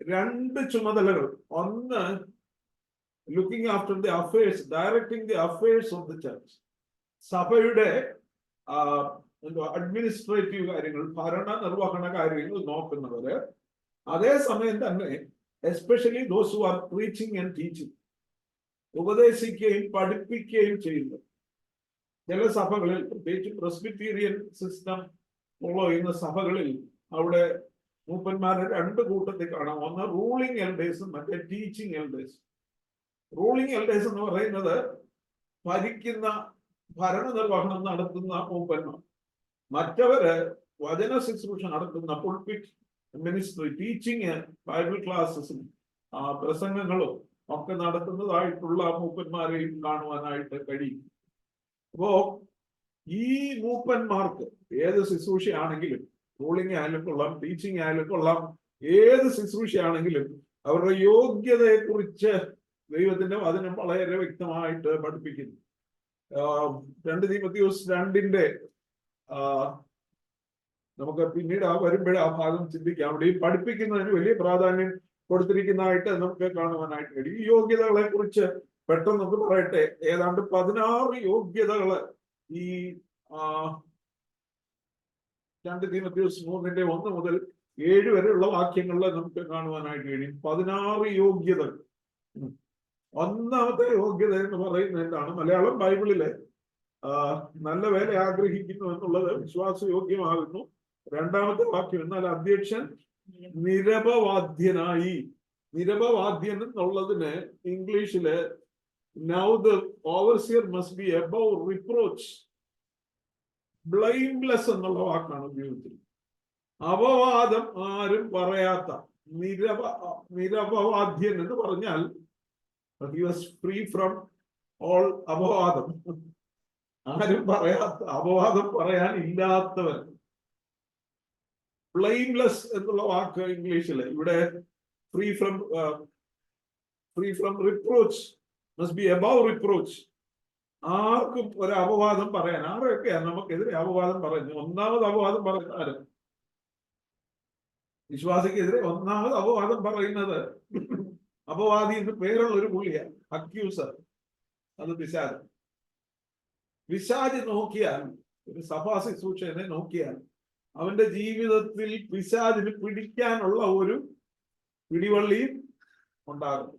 2 ചുമതലകൾ, ഒന്ന് looking after the affairs, directing the affairs of the church, സഭയുടെ അഡ്മിനിസ്ട്രേറ്റീവ് കാര്യങ്ങൾ, ഭരണ നിർവഹണ കാര്യങ്ങൾ നോക്കുന്നവര്. അതേസമയം തന്നെ especially those who are preaching and teaching, ഉപദേശിക്കുകയും പഠിപ്പിക്കുകയും ചെയ്യുന്നു. ചില സഭകളിൽ, പ്രത്യേകിച്ച് പ്രസ്ബിറ്റീരിയൻ സിസ്റ്റം ഫോളോ ചെയ്യുന്ന സഭകളിൽ, അവിടെ മൂപ്പന്മാരുടെ 2 കൂട്ടത്തിൽ കാണാം. ഒന്ന് റൂളിംഗ് എൽഡേഴ്സും മറ്റേ ടീച്ചിങ് എൽഡേഴ്സും. റൂളിംഗ് എൽഡേഴ്സ് എന്ന് പറയുന്നത് ഭരിക്കുന്ന, ഭരണ നിർവഹണം നടത്തുന്ന മൂപ്പന്മാർ. മറ്റവര് വചന ശുശ്രൂഷ നടത്തുന്ന, പുൾപിറ്റ് മിനിസ്ട്രി, ടീച്ചിങ്, ബൈബിൾ ക്ലാസ്സസും പ്രസംഗങ്ങളും ഒക്കെ നടത്തുന്നതായിട്ടുള്ള മൂപ്പന്മാരെയും കാണുവാനായിട്ട് കഴിയും. അപ്പോ ഈ മൂപ്പന്മാർക്ക് ഏത് ശുശ്രൂഷയാണെങ്കിലും, റൂളിംഗ് ആയാലും കൊള്ളാം, ടീച്ചിങ് ആയാലും കൊള്ളാം, ഏത് ശുശ്രൂഷയാണെങ്കിലും അവരുടെ യോഗ്യതയെ കുറിച്ച് ദൈവത്തിന്റെ വചനം വളരെ വ്യക്തമായിട്ട് പഠിപ്പിക്കുന്നു. 2 തീമോഥെയോസ് 2 നമുക്ക് പിന്നീട് വരുമ്പോഴേ ആ ഭാഗം ചിന്തിക്കാം. അവിടെ ഈ പഠിപ്പിക്കുന്നതിന് വലിയ പ്രാധാന്യം കൊടുത്തിരിക്കുന്നതായിട്ട് നമുക്ക് കാണുവാനായിട്ട് കഴിയും. ഈ യോഗ്യതകളെ കുറിച്ച് പെട്ടെന്നൊന്ന് പറയട്ടെ. ഏതാണ്ട് 16 യോഗ്യതകള് ഈ 2 തീമോഥെയോസ് 3:1 മുതൽ 7 വരെയുള്ള വാക്യങ്ങളിൽ നമുക്ക് കാണുവാനായിട്ട് കഴിയും. 16 യോഗ്യതകൾ. ഒന്നാമത്തെ യോഗ്യത എന്ന് പറയുന്നത് എന്താണ്? മലയാളം ബൈബിളില് നല്ല വേല ആഗ്രഹിക്കുന്നു എന്നുള്ളത് വിശ്വാസയോഗ്യമാകുന്നു. 2ാമത്തെ വാക്യം, എന്നാൽ അധ്യക്ഷൻ നിരപവാദ്യനായി. നിരപവാദ്യൻ എന്നുള്ളതിന് ഇംഗ്ലീഷില് now the overseer must be above reproach, blameless എന്നുള്ള വാക്കാണ് ഉപയോഗിച്ചത്. അപവാദം ആരും പറയാത്ത നിരപവാദ്യൻ എന്ന് പറഞ്ഞാൽ he was free from all അപവാദം. ആരും പറയാത്ത, അപവാദം പറയാൻ ഇല്ലാത്തവൻ. ബ്ലെയിംലെസ് എന്നുള്ള വാക്ക് ഇംഗ്ലീഷില് ഇവിടെ free from reproach, must be above reproach. ആർക്കും ഒരു അപവാദം പറയാൻ, ആരൊക്കെയാണ് നമുക്കെതിരെ അപവാദം പറയുന്നത്? ഒന്നാമത് അപവാദം പറയുന്ന ആരും, വിശ്വാസിക്കെതിരെ ഒന്നാമത് അപവാദം പറയുന്നത് അപവാദി എന്ന് പേരുള്ള ഒരു പുള്ളിയാണ്, അക്യൂസർ. അത് പിശാച്. പിശാച് നോക്കിയാൽ, ഒരു സഭാ ശുശ്രൂഷകനെ നോക്കിയാൽ അവന്റെ ജീവിതത്തിൽ പിശാചിന് പിടിക്കാനുള്ള ഒരു പിടിവള്ളിയും ഉണ്ടാകും.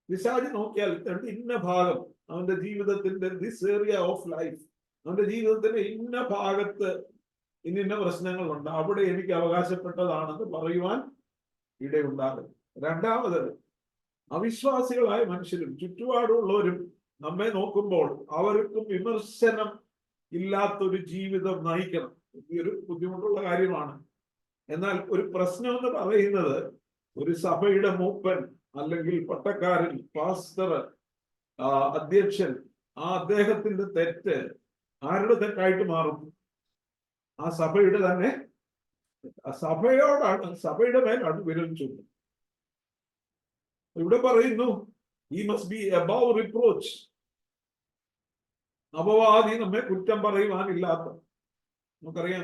പിശാച് നോക്കിയാൽ ഇന്ന ഭാഗം അവന്റെ ജീവിതത്തിന്റെ ദിസ് ഏരിയ ഓഫ് ലൈഫ്, അവന്റെ ജീവിതത്തിന്റെ ഇന്ന ഭാഗത്ത് ഇന്ന പ്രശ്നങ്ങളുണ്ട്, അവിടെ എനിക്ക് അവകാശപ്പെട്ടതാണെന്ന് പറയുവാൻ ഇടയുണ്ടാകും. 2ാമത്, അവിശ്വാസികളായ മനുഷ്യരും ചുറ്റുപാടുള്ളവരും നമ്മെ നോക്കുമ്പോൾ അവർക്കും വിമർശനം ഇല്ലാത്തൊരു ജീവിതം നയിക്കണം. ഈ ഒരു ബുദ്ധിമുട്ടുള്ള കാര്യമാണ്. എന്നാൽ ഒരു പ്രശ്നം എന്ന് പറയുന്നത്, ഒരു സഭയുടെ മൂപ്പൻ അല്ലെങ്കിൽ പട്ടക്കാരൻ, പാസ്റ്റർ, അധ്യക്ഷൻ, അദ്ദേഹത്തിന്റെ തെറ്റ് ആരുടെ തെറ്റായിട്ട് മാറും? ആ സഭയുടെ തന്നെ, സഭയോടാണ്, സഭയുടെ മേലാണ് വിരൽ ചൂണ്ടുന്നത്. ഇവിടെ പറയുന്നു he must be above reproach. അപവാദി നമ്മെ കുറ്റം പറയുവാനില്ലാത്ത. നമുക്കറിയാം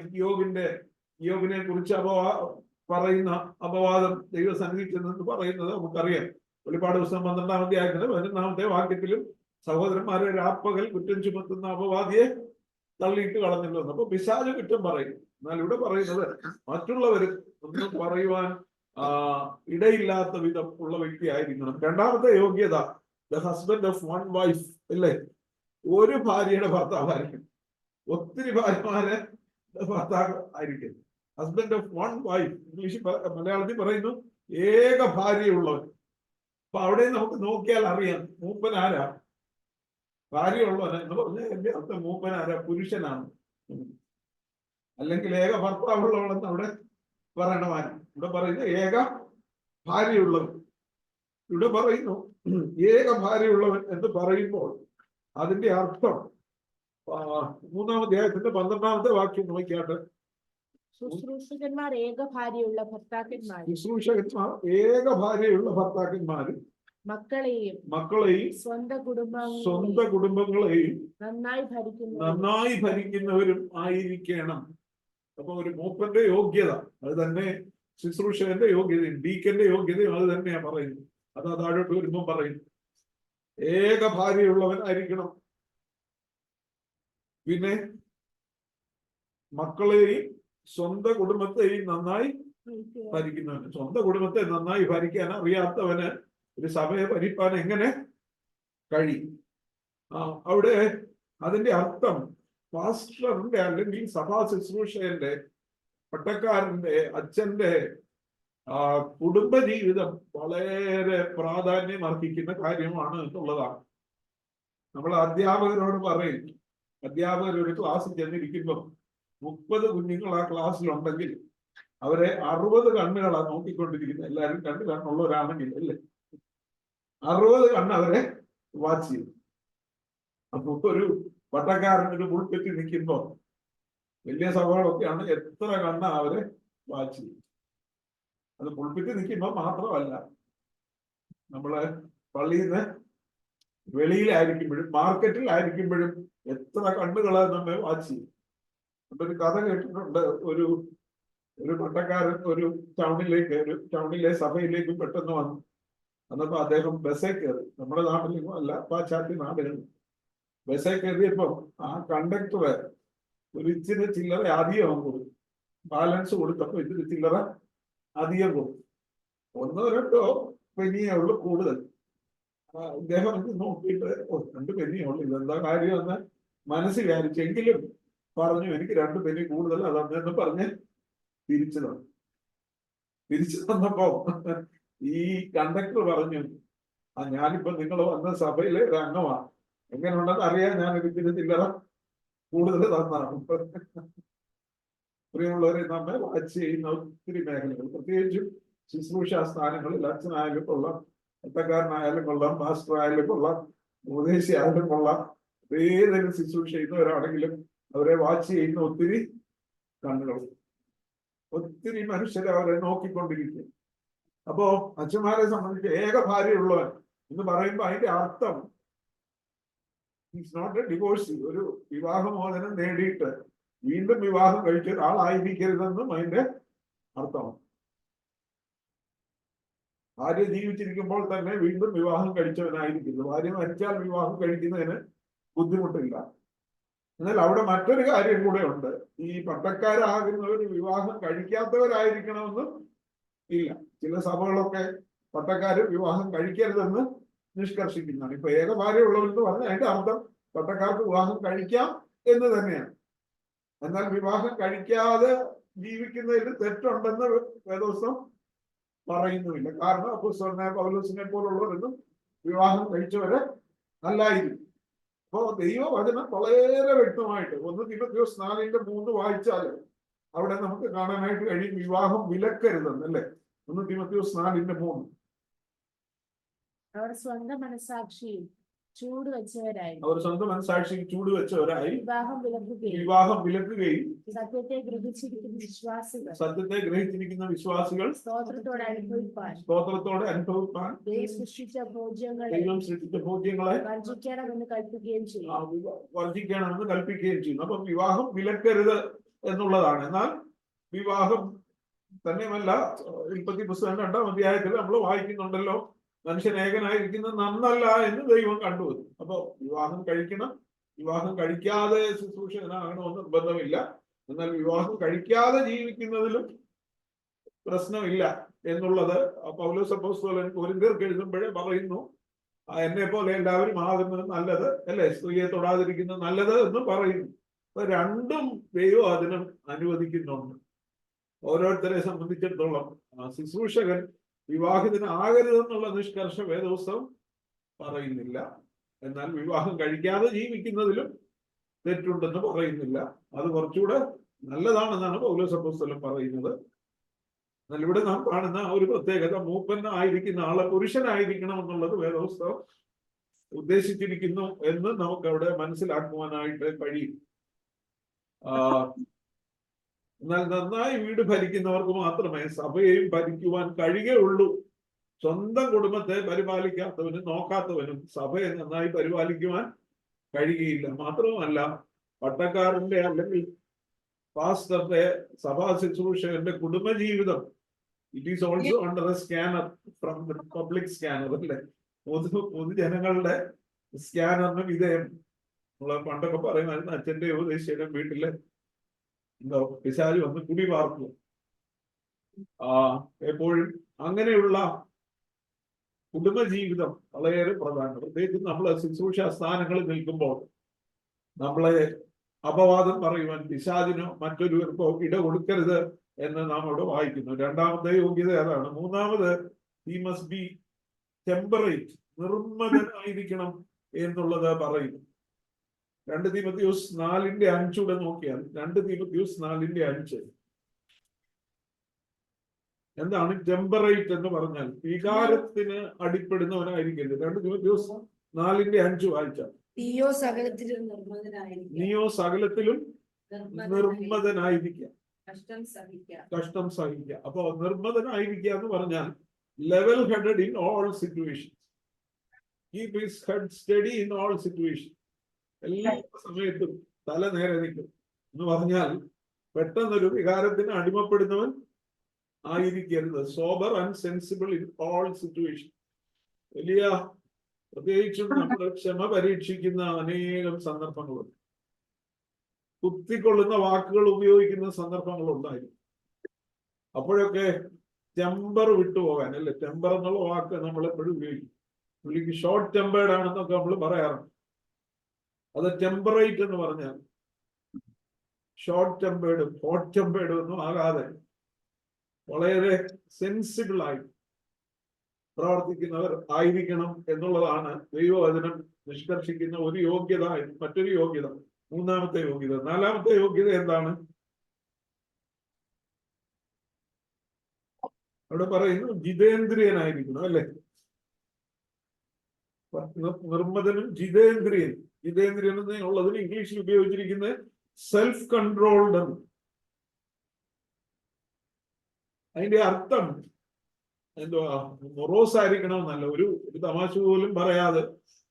യോബിനെ കുറിച്ച് പറയുന്ന അപവാദം ദൈവസന്നിധിയിൽ ചെന്ന് പറയുന്നത് നമുക്കറിയാം. വെളിപ്പാട് പുസ്തകം 12-ാം അധ്യായത്തിന് 11-ാമത്തെ വാക്യത്തിലും സഹോദരന്മാരെ രാപ്പകൽ കുറ്റം ചുമത്തുന്ന അപവാദിയെ തള്ളിയിട്ട് കളഞ്ഞല്ലോ. അപ്പൊ പിശാച് കുറ്റം പറയും. എന്നാൽ ഇവിടെ പറയുന്നത് മറ്റുള്ളവർ ഒന്നും പറയുവാൻ ഇടയില്ലാത്ത വിധം ഉള്ള വ്യക്തി ആയിരിക്കണം. രണ്ടാമത്തെ യോഗ്യത, the husband of one wife, അല്ലേ? ഒരു ഭാര്യയുടെ ഭർത്താവായിരിക്കും. ഒത്തിരി ഭാര്യമാരെ ഭർത്താവ് ആയിരിക്കും. Husband of one wife, English മലയാളത്തിൽ പറയുന്നു ഏക ഭാര്യയുള്ളവൻ. അപ്പൊ അവിടെ നമുക്ക് നോക്കിയാൽ അറിയാം മൂപ്പൻ ആരാ. ഭാര്യയുള്ളവൻ എന്ന് പറഞ്ഞാൽ എന്റെ അർത്ഥം മൂപ്പൻ ആരാ? പുരുഷനാണ്. അല്ലെങ്കിൽ ഏക ഭർത്താവുള്ളവളെന്ന് അവിടെ പറയണമായിരുന്നു. ഇവിടെ പറയുന്നത് ഏക ഭാര്യയുള്ളവൻ. ഇവിടെ പറയുന്നു ഏക ഭാര്യയുള്ളവൻ എന്ന് പറയുമ്പോൾ അതിന്റെ അർത്ഥം 3-ാം അധ്യായത്തിന്റെ 12-ാമത്തെ വാക്യം നോക്കിയാട്ട്, ശുശ്രൂഷകന്മാർ ഏക ഭാര്യയുള്ള ഭർത്താക്കന്മാർ, ശുശ്രൂഷകന്മാർ ഏക ഭാര്യയുള്ള ഭർത്താക്കന്മാരും മക്കളെയും സ്വന്തം കുടുംബങ്ങളെയും നന്നായി ഭരിക്കുന്നവരും ആയിരിക്കണം. അപ്പൊ ഒരു മൂപ്പന്റെ യോഗ്യത അത് തന്നെ, ശുശ്രൂഷകന്റെ യോഗ്യതയും ഡീക്കന്റെ യോഗ്യതയും അത് തന്നെയാ പറയുന്നത്. അത് താഴോട്ട് വരുമ്പോൾ പറയുന്നു ഏക ഭാര്യയുള്ളവൻ ആയിരിക്കണം. പിന്നെ മക്കളെയും സ്വന്തം കുടുംബത്തെയും നന്നായി ഭരിക്കുന്നവന്. സ്വന്തം കുടുംബത്തെ നന്നായി ഭരിക്കാൻ അറിയാത്തവന് ഒരു സഭയെ ഭരിപ്പാൻ എങ്ങനെ കഴിയും? അവിടെ അതിന്റെ അർത്ഥം പാസ്റ്ററിന്റെ അല്ലെങ്കിൽ സഭാ ശുശ്രൂഷകന്റെ, പട്ടക്കാരന്റെ, അച്ഛന്റെ കുടുംബജീവിതം വളരെ പ്രാധാന്യം അർഹിക്കുന്ന കാര്യമാണ് എന്നുള്ളതാണ്. നമ്മൾ അധ്യാപകരോട് പറയും, അധ്യാപകർ ഒരു ക്ലാസ്സിൽ ചെന്നിരിക്കുമ്പോൾ 30 കുഞ്ഞുങ്ങൾ ആ ക്ലാസ്സിലുണ്ടെങ്കിൽ അവരെ 60 കണ്ണുകളാണ് നോക്കിക്കൊണ്ടിരിക്കുന്നത്. എല്ലാവരും 2 കണ്ണുള്ളവരാണെങ്കിൽ, അല്ലേ? 60 കണ്ണ് അവരെ വാച്ച് ചെയ്യും. അപ്പൊ ഒരു പട്ടക്കാരൻ ഒരു പുൾപിറ്റിൽ നിൽക്കുമ്പോ, വലിയ സഭകളൊക്കെയാണ്, എത്ര കണ്ണ അവരെ വാച്ച് ചെയ്യും. അത് പുൾപിറ്റിൽ നിൽക്കുമ്പോ മാത്രമല്ല, നമ്മള് പള്ളിയിൽ നിന്ന് വെളിയിലായിരിക്കുമ്പോഴും മാർക്കറ്റിലായിരിക്കുമ്പോഴും എത്ര കണ്ണുകളെ നമ്മെ വാച്ച് ചെയ്യും. ഒരു കഥ കേട്ടിട്ടുണ്ട്. ഒരു പട്ടക്കാരൻ ഒരു ടൗണിലെ സഭയിലേക്ക് പെട്ടെന്ന് വന്നു. അന്നപ്പോ അദ്ദേഹം ബസ്സേ കയറി. നമ്മുടെ നാട്ടിലേക്കും അല്ല, പാശ്ചാത്യ നാടുകളിൽ ബസ്സേ കയറിയപ്പോ ആ കണ്ടക്ടർ ഒരു ഇച്ചിരി ചില്ലറ അധികം കൊടുത്തു. ബാലൻസ് കൊടുത്തപ്പോ ഇച്ചിരി ചില്ലറ അധികം കൊടുത്തു. 1-2 പെനിയേ ഉള്ളു കൂടുതൽ. അദ്ദേഹം നോക്കിയിട്ട് 2 പെനിയേ ഉള്ളു, ഇതെന്താ കാര്യം എന്ന് മനസ്സിൽ വിചാരിച്ചെങ്കിലും പറഞ്ഞു, എനിക്ക് 2 പെനി കൂടുതൽ അതെന്ന് പറഞ്ഞ് തിരിച്ചു തന്നപ്പോ ഈ കണ്ടക്ടർ പറഞ്ഞു, ഞാനിപ്പോ നിങ്ങൾ വന്ന സഭയിലെ ഒരു അംഗമാണ്, എങ്ങനെയുണ്ടെന്ന് അറിയാൻ ഞാൻ ഇതിന് ചില്ലറ കൂടുതൽ തന്നാണ്. പ്രിയമുള്ളവരെ, നമ്മെ വാച്ച് ചെയ്യുന്ന ഒത്തിരി മേഖലകൾ, പ്രത്യേകിച്ചും ശുശ്രൂഷ സ്ഥാനങ്ങളിൽ അച്ഛനായാലും കൊള്ളാം, പട്ടക്കാരനായാലും കൊള്ളാം, മാസ്റ്റർ ആയാലും കൊള്ളാം, ഉപദേശി ആയാലും കൊള്ളാം, ഏതെങ്കിലും ശുശ്രൂഷ ചെയ്യുന്നവരാണെങ്കിലും അവരെ വാച്ച് ചെയ്യുന്ന ഒത്തിരി കണ്ണുകൾ, ഒത്തിരി മനുഷ്യരെ അവരെ നോക്കിക്കൊണ്ടിരിക്കും. അപ്പോ അച്ഛന്മാരെ സംബന്ധിച്ച് ഏക ഭാര്യയുള്ളവൻ എന്ന് പറയുമ്പോൾ അതിന്റെ അർത്ഥം ഇറ്റ്സ് നോട്ട് എ ഡിവോഴ്സ്, ഒരു വിവാഹമോചനം നേടിയിട്ട് വീണ്ടും വിവാഹം കഴിച്ച ഒരാളായിരിക്കരുതെന്നും അതിന്റെ അർത്ഥമാണ്. ഭാര്യ ജീവിച്ചിരിക്കുമ്പോൾ തന്നെ വീണ്ടും വിവാഹം കഴിച്ചവനായിരിക്കുന്നു. ഭാര്യ മരിച്ചാൽ വിവാഹം കഴിക്കുന്നതിന് ബുദ്ധിമുട്ടില്ല. എന്നാൽ അവിടെ മറ്റൊരു കാര്യം കൂടെ ഉണ്ട്. ഈ പട്ടക്കാരാകുന്നവർ വിവാഹം കഴിക്കാത്തവരായിരിക്കണമെന്നും ഇല്ല. ചില സഭകളൊക്കെ പട്ടക്കാര് വിവാഹം കഴിക്കരുതെന്ന് നിഷ്കർഷിക്കുന്നതാണ്. ഇപ്പൊ ഏക ഭാര്യയുള്ളവരെന്ന് പറഞ്ഞാൽ അതിന്റെ അർത്ഥം പട്ടക്കാർക്ക് വിവാഹം കഴിക്കാം എന്ന് തന്നെയാണ്. എന്നാൽ വിവാഹം കഴിക്കാതെ ജീവിക്കുന്നതിൽ തെറ്റുണ്ടെന്ന് വേദോസ്തം പറയുന്നുമില്ല. കാരണം അപ്പോസ്തലനായ പൗലോസിനെ പോലുള്ളവരൊന്നും വിവാഹം കഴിച്ചവരെ അല്ലായിരിക്കും. അപ്പോ ദൈവവചനം വളരെ വ്യക്തമായിട്ട് 1 തിമോഥെയോസ് 4:3 വായിച്ചാൽ അവിടെ നമുക്ക് കാണാനായിട്ട് കഴിയും വിവാഹം വിലക്കരുതെന്ന്, അല്ലേ? 1 തിമോഥെയോസ് 4:3. അവർ സ്വന്തം മനസാക്ഷിയിൽ ചൂട് വെച്ചവരായി അവർ സ്വന്തം മനസാക്ഷിയിൽ ചൂട് വെച്ചവരായി വിവാഹം വിലക്കുകയും സത്യത്തെ ഗ്രഹിച്ചിരിക്കുന്ന വിശ്വാസികൾ സ്തോത്രത്തോടെ അനുഭവിപ്പാൻ ദൈവം സൃഷ്ടിച്ച ഭോജ്യങ്ങളെ വർജിക്കണമെന്ന് കൽപ്പിക്കുകയും ചെയ്യുന്നു. അപ്പം വിവാഹം വിലക്കരുത് എന്നുള്ളതാണ്. എന്നാൽ വിവാഹം തന്നെയുമല്ല, ഉൽപ്പത്തി പുസ്തകം 2-ാം അധ്യായത്തിൽ നമ്മൾ വായിക്കുന്നുണ്ടല്ലോ, മനുഷ്യൻ ഏകനായിരിക്കുന്നത് നന്നല്ല എന്ന് ദൈവം കണ്ടുവന്നു. അപ്പൊ വിവാഹം കഴിക്കണം, വിവാഹം കഴിക്കാതെ ശുശ്രൂഷകനാകണമെന്ന് നിർബന്ധമില്ല. എന്നാൽ വിവാഹം കഴിക്കാതെ ജീവിക്കുന്നതിലും പ്രശ്നമില്ല എന്നുള്ളത് പൗലോസ് അപ്പോസ്തലൻ കൊരിന്ത്യർക്ക് എഴുതുമ്പോഴേ പറയുന്നു. എന്നെ പോലെ എല്ലാവരും ആകുന്നത് നല്ലത്, അല്ലെ? സ്ത്രീയെ തൊടാതിരിക്കുന്നത് നല്ലത് എന്ന് പറയുന്നു. അപ്പൊ രണ്ടും ദൈവം അതിനും അനുവദിക്കുന്നുണ്ട്. ഓരോരുത്തരെ സംബന്ധിച്ചിടത്തോളം ശുശ്രൂഷകൻ വിവാഹിതനാകരുതെന്നുള്ള നിഷ്കർഷ വേദപുസ്തകം പറയുന്നില്ല. എന്നാൽ വിവാഹം കഴിക്കാതെ ജീവിക്കുന്നതിലും തെറ്റുണ്ടെന്ന് പറയുന്നില്ല. അത് കുറച്ചുകൂടെ നല്ലതാണെന്നാണ് പൗലോസ് അപ്പോസ്തലൻ പറയുന്നത്. എന്നാൽ ഇവിടെ നാം കാണുന്ന ഒരു പ്രത്യേകത, മൂപ്പനായിരിക്കുന്ന ആള് പുരുഷനായിരിക്കണം എന്നുള്ളത് വേദപുസ്തകം ഉദ്ദേശിച്ചിരിക്കുന്നു എന്ന് നമുക്ക് അവിടെ മനസ്സിലാക്കുവാനായിട്ട് കഴിയും. എന്നാൽ നന്നായി വീട് ഭരിക്കുന്നവർക്ക് മാത്രമേ സഭയെയും ഭരിക്കുവാൻ കഴിയുകയുള്ളൂ. സ്വന്തം കുടുംബത്തെ പരിപാലിക്കാത്തവനും നോക്കാത്തവനും സഭയെ നന്നായി പരിപാലിക്കുവാൻ കഴിയുകയില്ല. മാത്രവുമല്ല, പട്ടക്കാരന്റെ അല്ലെങ്കിൽ പാസ്റ്ററുടെ സഭാ ശുശ്രൂഷകന്റെ കുടുംബജീവിതം it is also under A scanner from the public scanner, അല്ലെ? പൊതുജനങ്ങളുടെ സ്കാനറിന് വിധേയം. നമ്മളെ പണ്ടൊക്കെ പറയുമായിരുന്നു, അച്ഛന്റെ ഉപദേശിയുടെ വീട്ടിലെ എന്തോ പിശാച് വന്ന് കുടി പാർക്കും. എപ്പോഴും അങ്ങനെയുള്ള കുടുംബജീവിതം വളരെ പ്രധാനം. പ്രത്യേകിച്ച് നമ്മളെ ശുശ്രൂഷ സ്ഥാനങ്ങളിൽ നിൽക്കുമ്പോൾ നമ്മളെ അപവാദം പറയുവാൻ പിശാചിനോ മറ്റൊരുവർക്കോ ഇട കൊടുക്കരുത് എന്ന് നാം അവിടെ വായിക്കുന്നു. രണ്ടാമത്തെ യോഗ്യത അതാണ്. മൂന്നാമത്, ഹി മസ്റ്റ് ബി ടെമ്പറേറ്റ്, നിർമ്മതനായിരിക്കണം എന്നുള്ളത് പറയുന്നു. 2 തിമോഥെയോസ് 4:5 നോക്കിയാൽ 2 തിമോഥെയോസ് 4:5 എന്താണ് ടെമ്പറേറ്റ് എന്ന് പറഞ്ഞാൽ? വികാരത്തിന് അടിപ്പെടുന്നവനായിരിക്കരുത്. 2 തിമോഥെയോസ് 4:5 വായിച്ചാൽ നീയോ സകലത്തിലും നിർമ്മതനായിരിക്കുക, കഷ്ടം സഹിക്കുക. അപ്പൊ നിർമ്മതനായിരിക്കുക എന്ന് പറഞ്ഞാൽ level headed in all situation, keep his head study in all situation. എല്ലാ സമയത്തും തല നേരെ നിൽക്കും എന്ന് പറഞ്ഞാൽ പെട്ടെന്നൊരു വികാരത്തിന് അടിമപ്പെടുന്നവൻ ആയിരിക്കരുത്. Sober and sensible in all situation. വലിയ പ്രത്യേകിച്ചും നമ്മൾ ക്ഷമ പരീക്ഷിക്കുന്ന അനേകം സന്ദർഭങ്ങളുണ്ട്. കുത്തിക്കൊള്ളുന്ന വാക്കുകൾ ഉപയോഗിക്കുന്ന സന്ദർഭങ്ങൾ ഉണ്ടായിരിക്കും. അപ്പോഴൊക്കെ ടെമ്പർ വിട്ടുപോകാൻ, അല്ലെ? ടെമ്പർ എന്നുള്ള വാക്ക് നമ്മൾ എപ്പോഴും ഉപയോഗിക്കും. പുള്ളിക്ക് ഷോർട്ട് ടെമ്പേർഡ് ആണെന്നൊക്കെ നമ്മൾ പറയാറുണ്ട്. അത് ടെമ്പറേറ്റ് എന്ന് പറഞ്ഞാൽ ഷോർട്ട് ടെമ്പേർഡും ഹോട്ട് ടെമ്പേർഡും ഒന്നും ആകാതെ വളരെ സെൻസിബിൾ ആയി പ്രവർത്തിക്കുന്നവർ ആയിരിക്കണം എന്നുള്ളതാണ് ദൈവവചനം നിഷ്കർഷിക്കുന്ന ഒരു യോഗ്യത. മറ്റൊരു യോഗ്യത, മൂന്നാമത്തെ യോഗ്യത. നാലാമത്തെ യോഗ്യത എന്താണ്? അവിടെ പറയുന്നു ജിതേന്ദ്രിയനായിരിക്കണം, അല്ലെ? നിർമ്മതനും ജിതേന്ദ്രിയൻ. ജിതേന്ദ്രിയൻ എന്നുള്ളതിന് ഇംഗ്ലീഷിൽ ഉപയോഗിച്ചിരിക്കുന്നത് സെൽഫ് കൺട്രോൾഡ്. അതിന്റെ അർത്ഥം എന്തുവാ? മൊറോസ് ആയിരിക്കണമെന്നല്ല. ഒരു തമാശ പോലും പറയാതെ,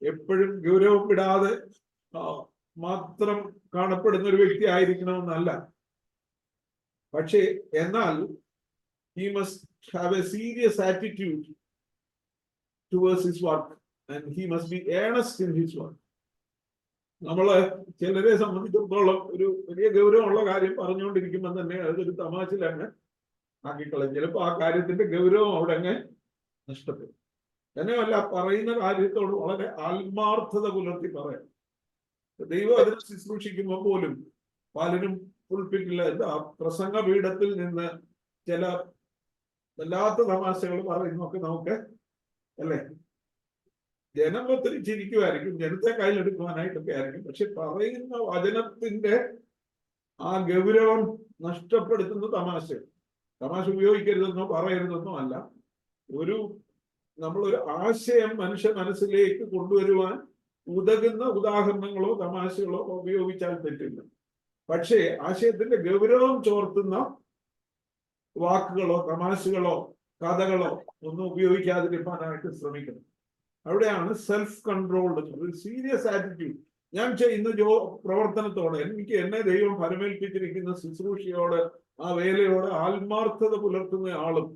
എപ്പോഴും ഗൗരവം വിടാതെ മാത്രം കാണപ്പെടുന്ന ഒരു വ്യക്തി ആയിരിക്കണമെന്നല്ല. പക്ഷേ എന്നാൽ he must have a serious attitude towards his work and he must be earnest in his work. നമ്മള് ചിലരെ സംബന്ധിച്ചിടത്തോളം ഒരു വലിയ ഗൗരവമുള്ള കാര്യം പറഞ്ഞുകൊണ്ടിരിക്കുമ്പോൾ തന്നെ അതൊരു തമാശയിലങ്ങ് ആക്കിക്കളയും. ചിലപ്പോൾ ആ കാര്യത്തിന്റെ ഗൗരവം അവിടെ അങ്ങ് നഷ്ടപ്പെടും. തന്നെയല്ല, പറയുന്ന കാര്യത്തോട് വളരെ ആത്മാർത്ഥത പുലർത്തി പറയാം. ദൈവം അതിനെ ശുശ്രൂഷിക്കുമ്പോൾ പോലും പലരും പുൽപിറ്റില്ല, പ്രസംഗ പീഠത്തിൽ നിന്ന് ചില വല്ലാത്ത തമാശകൾ പറയുന്നൊക്കെ നമുക്ക്, അല്ലേ? ജനം ഒത്തിരി ചിരിക്കുമായിരിക്കും, ജനത്തെ കയ്യിലെടുക്കുവാനായിട്ടൊക്കെ ആയിരിക്കും. പക്ഷെ പറയുന്ന വചനത്തിന്റെ ആ ഗൗരവം നഷ്ടപ്പെടുത്തുന്ന തമാശ. തമാശ ഉപയോഗിക്കരുതെന്നോ പറയരുതെന്നോ അല്ല. നമ്മളൊരു ആശയം മനുഷ്യ മനസ്സിലേക്ക് കൊണ്ടുവരുവാൻ ഉതകുന്ന ഉദാഹരണങ്ങളോ തമാശകളോ ഉപയോഗിച്ചാൽ തെറ്റില്ല. പക്ഷേ ആശയത്തിന്റെ ഗൗരവം ചോർത്തുന്ന വാക്കുകളോ തമാശകളോ കഥകളോ ഒന്നും ഉപയോഗിക്കാതിരിക്കാനായിട്ട് ശ്രമിക്കണം. അവിടെയാണ് സെൽഫ് കൺട്രോൾഡ് ഒരു സീരിയസ് ആറ്റിറ്റ്യൂഡ്. ഞാൻ ചെയ്യുന്ന പ്രവർത്തനത്തോടെ എന്നെ ദൈവം ഫലമേൽപ്പിച്ചിരിക്കുന്ന ശുശ്രൂഷയോട് ആ വേലയോട് ആത്മാർത്ഥത പുലർത്തുന്ന ആളും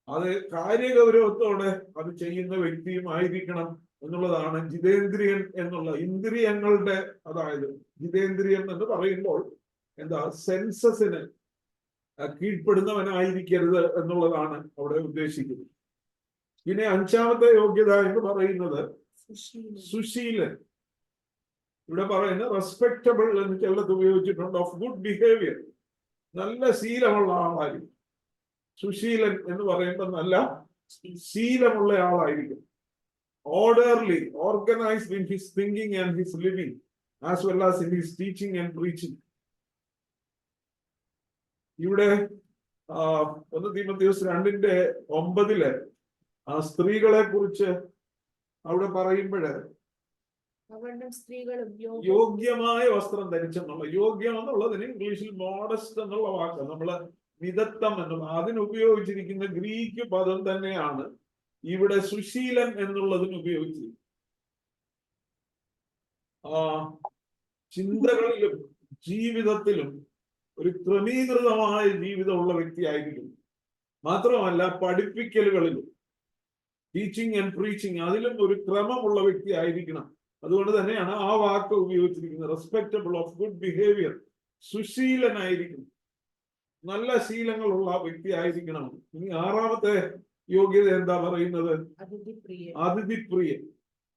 അത് കാര്യഗൗരവത്തോടെ അത് ചെയ്യുന്ന വ്യക്തിയും ആയിരിക്കണം എന്നുള്ളതാണ് ജിതേന്ദ്രിയൻ എന്നുള്ള ഇന്ദ്രിയങ്ങളുടെ, അതായത് ജിതേന്ദ്രിയൻ എന്ന് പറയുമ്പോൾ എന്താ, സെൻസസിന് കീഴ്പ്പെടുന്നവനായിരിക്കരുത് എന്നുള്ളതാണ് അവിടെ ഉദ്ദേശിക്കുന്നത്. പിന്നെ 5ാമത്തെ യോഗ്യത എന്ന് പറയുന്നത് സുശീലൻ. ഇവിടെ പറയുന്ന റെസ്പെക്റ്റബിൾ എന്ന് ചിലത് ഉപയോഗിച്ചിട്ടുണ്ട്, ഓഫ് ഗുഡ് ബിഹേവിയർ, നല്ല ശീലമുള്ള ആളായിരിക്കും. സുശീലൻ എന്ന് പറയുമ്പോൾ നല്ല ശീലമുള്ള ആളായിരിക്കും. Orderly, organised in his thinking and his living as well as in his teaching and preaching. ഇവിടെ 1 തീമോഥെയോസ് 2:9 സ്ത്രീകളെ കുറിച്ച് അവിടെ പറയുമ്പോഴ് യോഗ്യമായ വസ്ത്രം ധരിച്ചെന്നുള്ള, യോഗ്യം എന്നുള്ളതിന് ഇംഗ്ലീഷിൽ മോഡസ്റ്റ് എന്നുള്ള വാക്ക്, നമ്മള് മിതത്വം എന്നുള്ള അതിനുപയോഗിച്ചിരിക്കുന്ന ഗ്രീക്ക് പദം തന്നെയാണ് ഇവിടെ സുശീലൻ എന്നുള്ളതിന് ഉപയോഗിച്ചിരിക്കുന്നത്. ചിന്തകളിലും ജീവിതത്തിലും ഒരു ക്രമീകൃതമായ ജീവിതമുള്ള വ്യക്തിയായിരിക്കും. മാത്രമല്ല പഠിപ്പിക്കലുകളിലും ടീച്ചിങ് ആൻഡ് പ്രീച്ചിങ് അതിലും ഒരു ക്രമമുള്ള വ്യക്തി ആയിരിക്കണം. അതുകൊണ്ട് തന്നെയാണ് ആ വാക്ക് ഉപയോഗിച്ചിരിക്കുന്നത്, റെസ്പെക്റ്റബിൾ, ഓഫ് ഗുഡ് ബിഹേവിയർ. സുശീലനായിരിക്കും, നല്ല ശീലങ്ങളുള്ള വ്യക്തി ആയിരിക്കണം. ഇനി 6ാമത്തെ യോഗ്യത എന്താ പറയുന്നത്? അതിഥിപ്രിയൻ.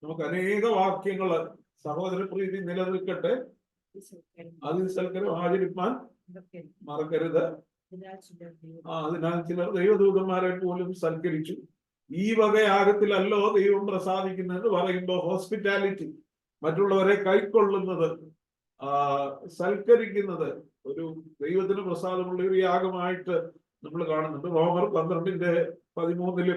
നമുക്ക് അനേക വാക്യങ്ങള്, സഹോദരപ്രീതി നിലനിൽക്കട്ടെ, അതിഥിസൽക്കരം ആചരിപ്പാൻ മറക്കരുത്, അതിനാൽ ചിലർ ദൈവദൂതന്മാരെ പോലും സൽക്കരിച്ചു. ഈ വകയാഗത്തിലല്ലോ ദൈവം പ്രസാദിക്കുന്നത് പറയുമ്പോൾ ഹോസ്പിറ്റാലിറ്റി, മറ്റുള്ളവരെ കൈക്കൊള്ളുന്നത്, സൽക്കരിക്കുന്നത് ഒരു ദൈവത്തിന് പ്രസാദമുള്ള ഒരു യാഗമായിട്ട് നമ്മൾ കാണുന്നുണ്ട്. റോമർ 12:13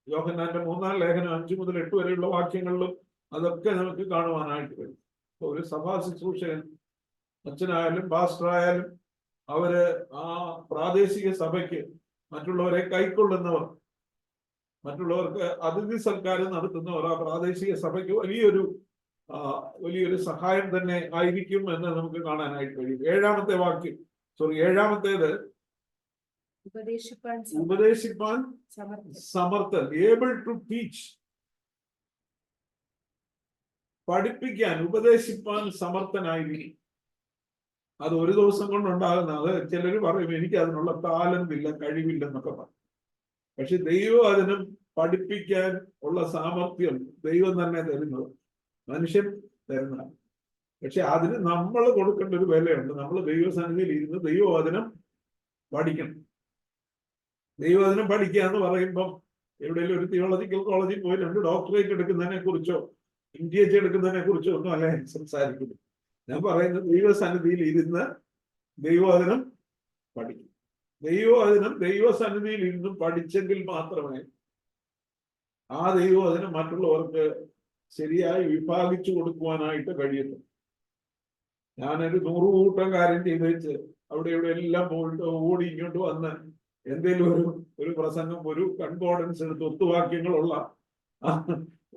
യോഹന്നാന്റെ 3-ാം ലേഖനം 5 മുതൽ 8 വരെയുള്ള വാക്യങ്ങളിലും അതൊക്കെ നമുക്ക് കാണുവാനായിട്ട് കഴിയും. ഒരു സഭാ ശുശ്രൂഷകൻ, അച്ഛനായാലും പാസ്റ്ററായാലും അവര് ആ പ്രാദേശിക സഭയ്ക്ക് മറ്റുള്ളവരെ കൈക്കൊള്ളുന്നവർ, മറ്റുള്ളവർക്ക് അതിഥി സൽക്കാരം നടത്തുന്നവർ ആ പ്രാദേശിക സഭയ്ക്ക് വലിയൊരു സഹായം തന്നെ ആയിരിക്കും എന്ന് നമുക്ക് കാണാനായിട്ട് കഴിയും. 7ാമത്തേത് ഉപദേശിപ്പാൻ സമർത്ഥൻ, ഏബിൾ ടു ടീച്ച്, പഠിപ്പിക്കാൻ, ഉപദേശിപ്പാൻ സമർത്ഥനായിരിക്കും. അത് ഒരു ദിവസം കൊണ്ടുണ്ടാകുന്ന, അത് ചിലർ പറയും എനിക്ക് അതിനുള്ള താലന്തില്ല, കഴിവില്ലെന്നൊക്കെ പറയും. പക്ഷെ ദൈവം അതിന് പഠിപ്പിക്കാൻ ഉള്ള സാമർഥ്യം ദൈവം തന്നെ തരുന്നത്, മനുഷ്യൻ തരുന്നതാണ്. പക്ഷെ അതിന് നമ്മൾ കൊടുക്കേണ്ട ഒരു വിലയുണ്ട്. നമ്മൾ ദൈവസന്നിധിയിൽ ഇരുന്ന് ദൈവവചനം പഠിക്കണം. ദൈവവചനം പഠിക്കുക എന്ന് പറയുമ്പം എവിടെയെങ്കിലും ഒരു തിയോളജിക്കൽ കോളേജിൽ പോയി 2 ഡോക്ടറേറ്റ് എടുക്കുന്നതിനെ കുറിച്ചോ PhD എടുക്കുന്നതിനെ കുറിച്ചോ ഒന്നും അല്ല സംസാരിക്കുന്നു. ഞാൻ പറയുന്നത് ദൈവസന്നിധിയിൽ ഇരുന്ന് ദൈവവചനം പഠിക്കും. ദൈവവചനം ദൈവസന്നിധിയിൽ ഇരുന്ന് പഠിച്ചെങ്കിൽ മാത്രമേ ആ ദൈവവചനം മറ്റുള്ളവർക്ക് ശരിയായി വിഭാഗിച്ചു കൊടുക്കുവാനായിട്ട് കഴിയുന്നു. ഞാനൊരു 100 കൂട്ടം കാര്യം ചെയ്ത് വെച്ച് അവിടെ ഇവിടെ എല്ലാം പോയിട്ട് ഓടി ഇങ്ങോട്ട് വന്ന് എന്തെങ്കിലും ഒരു പ്രസംഗം, ഒരു കൺകോർഡൻസ് എടുത്ത് ഒത്തുവാക്യങ്ങളുള്ള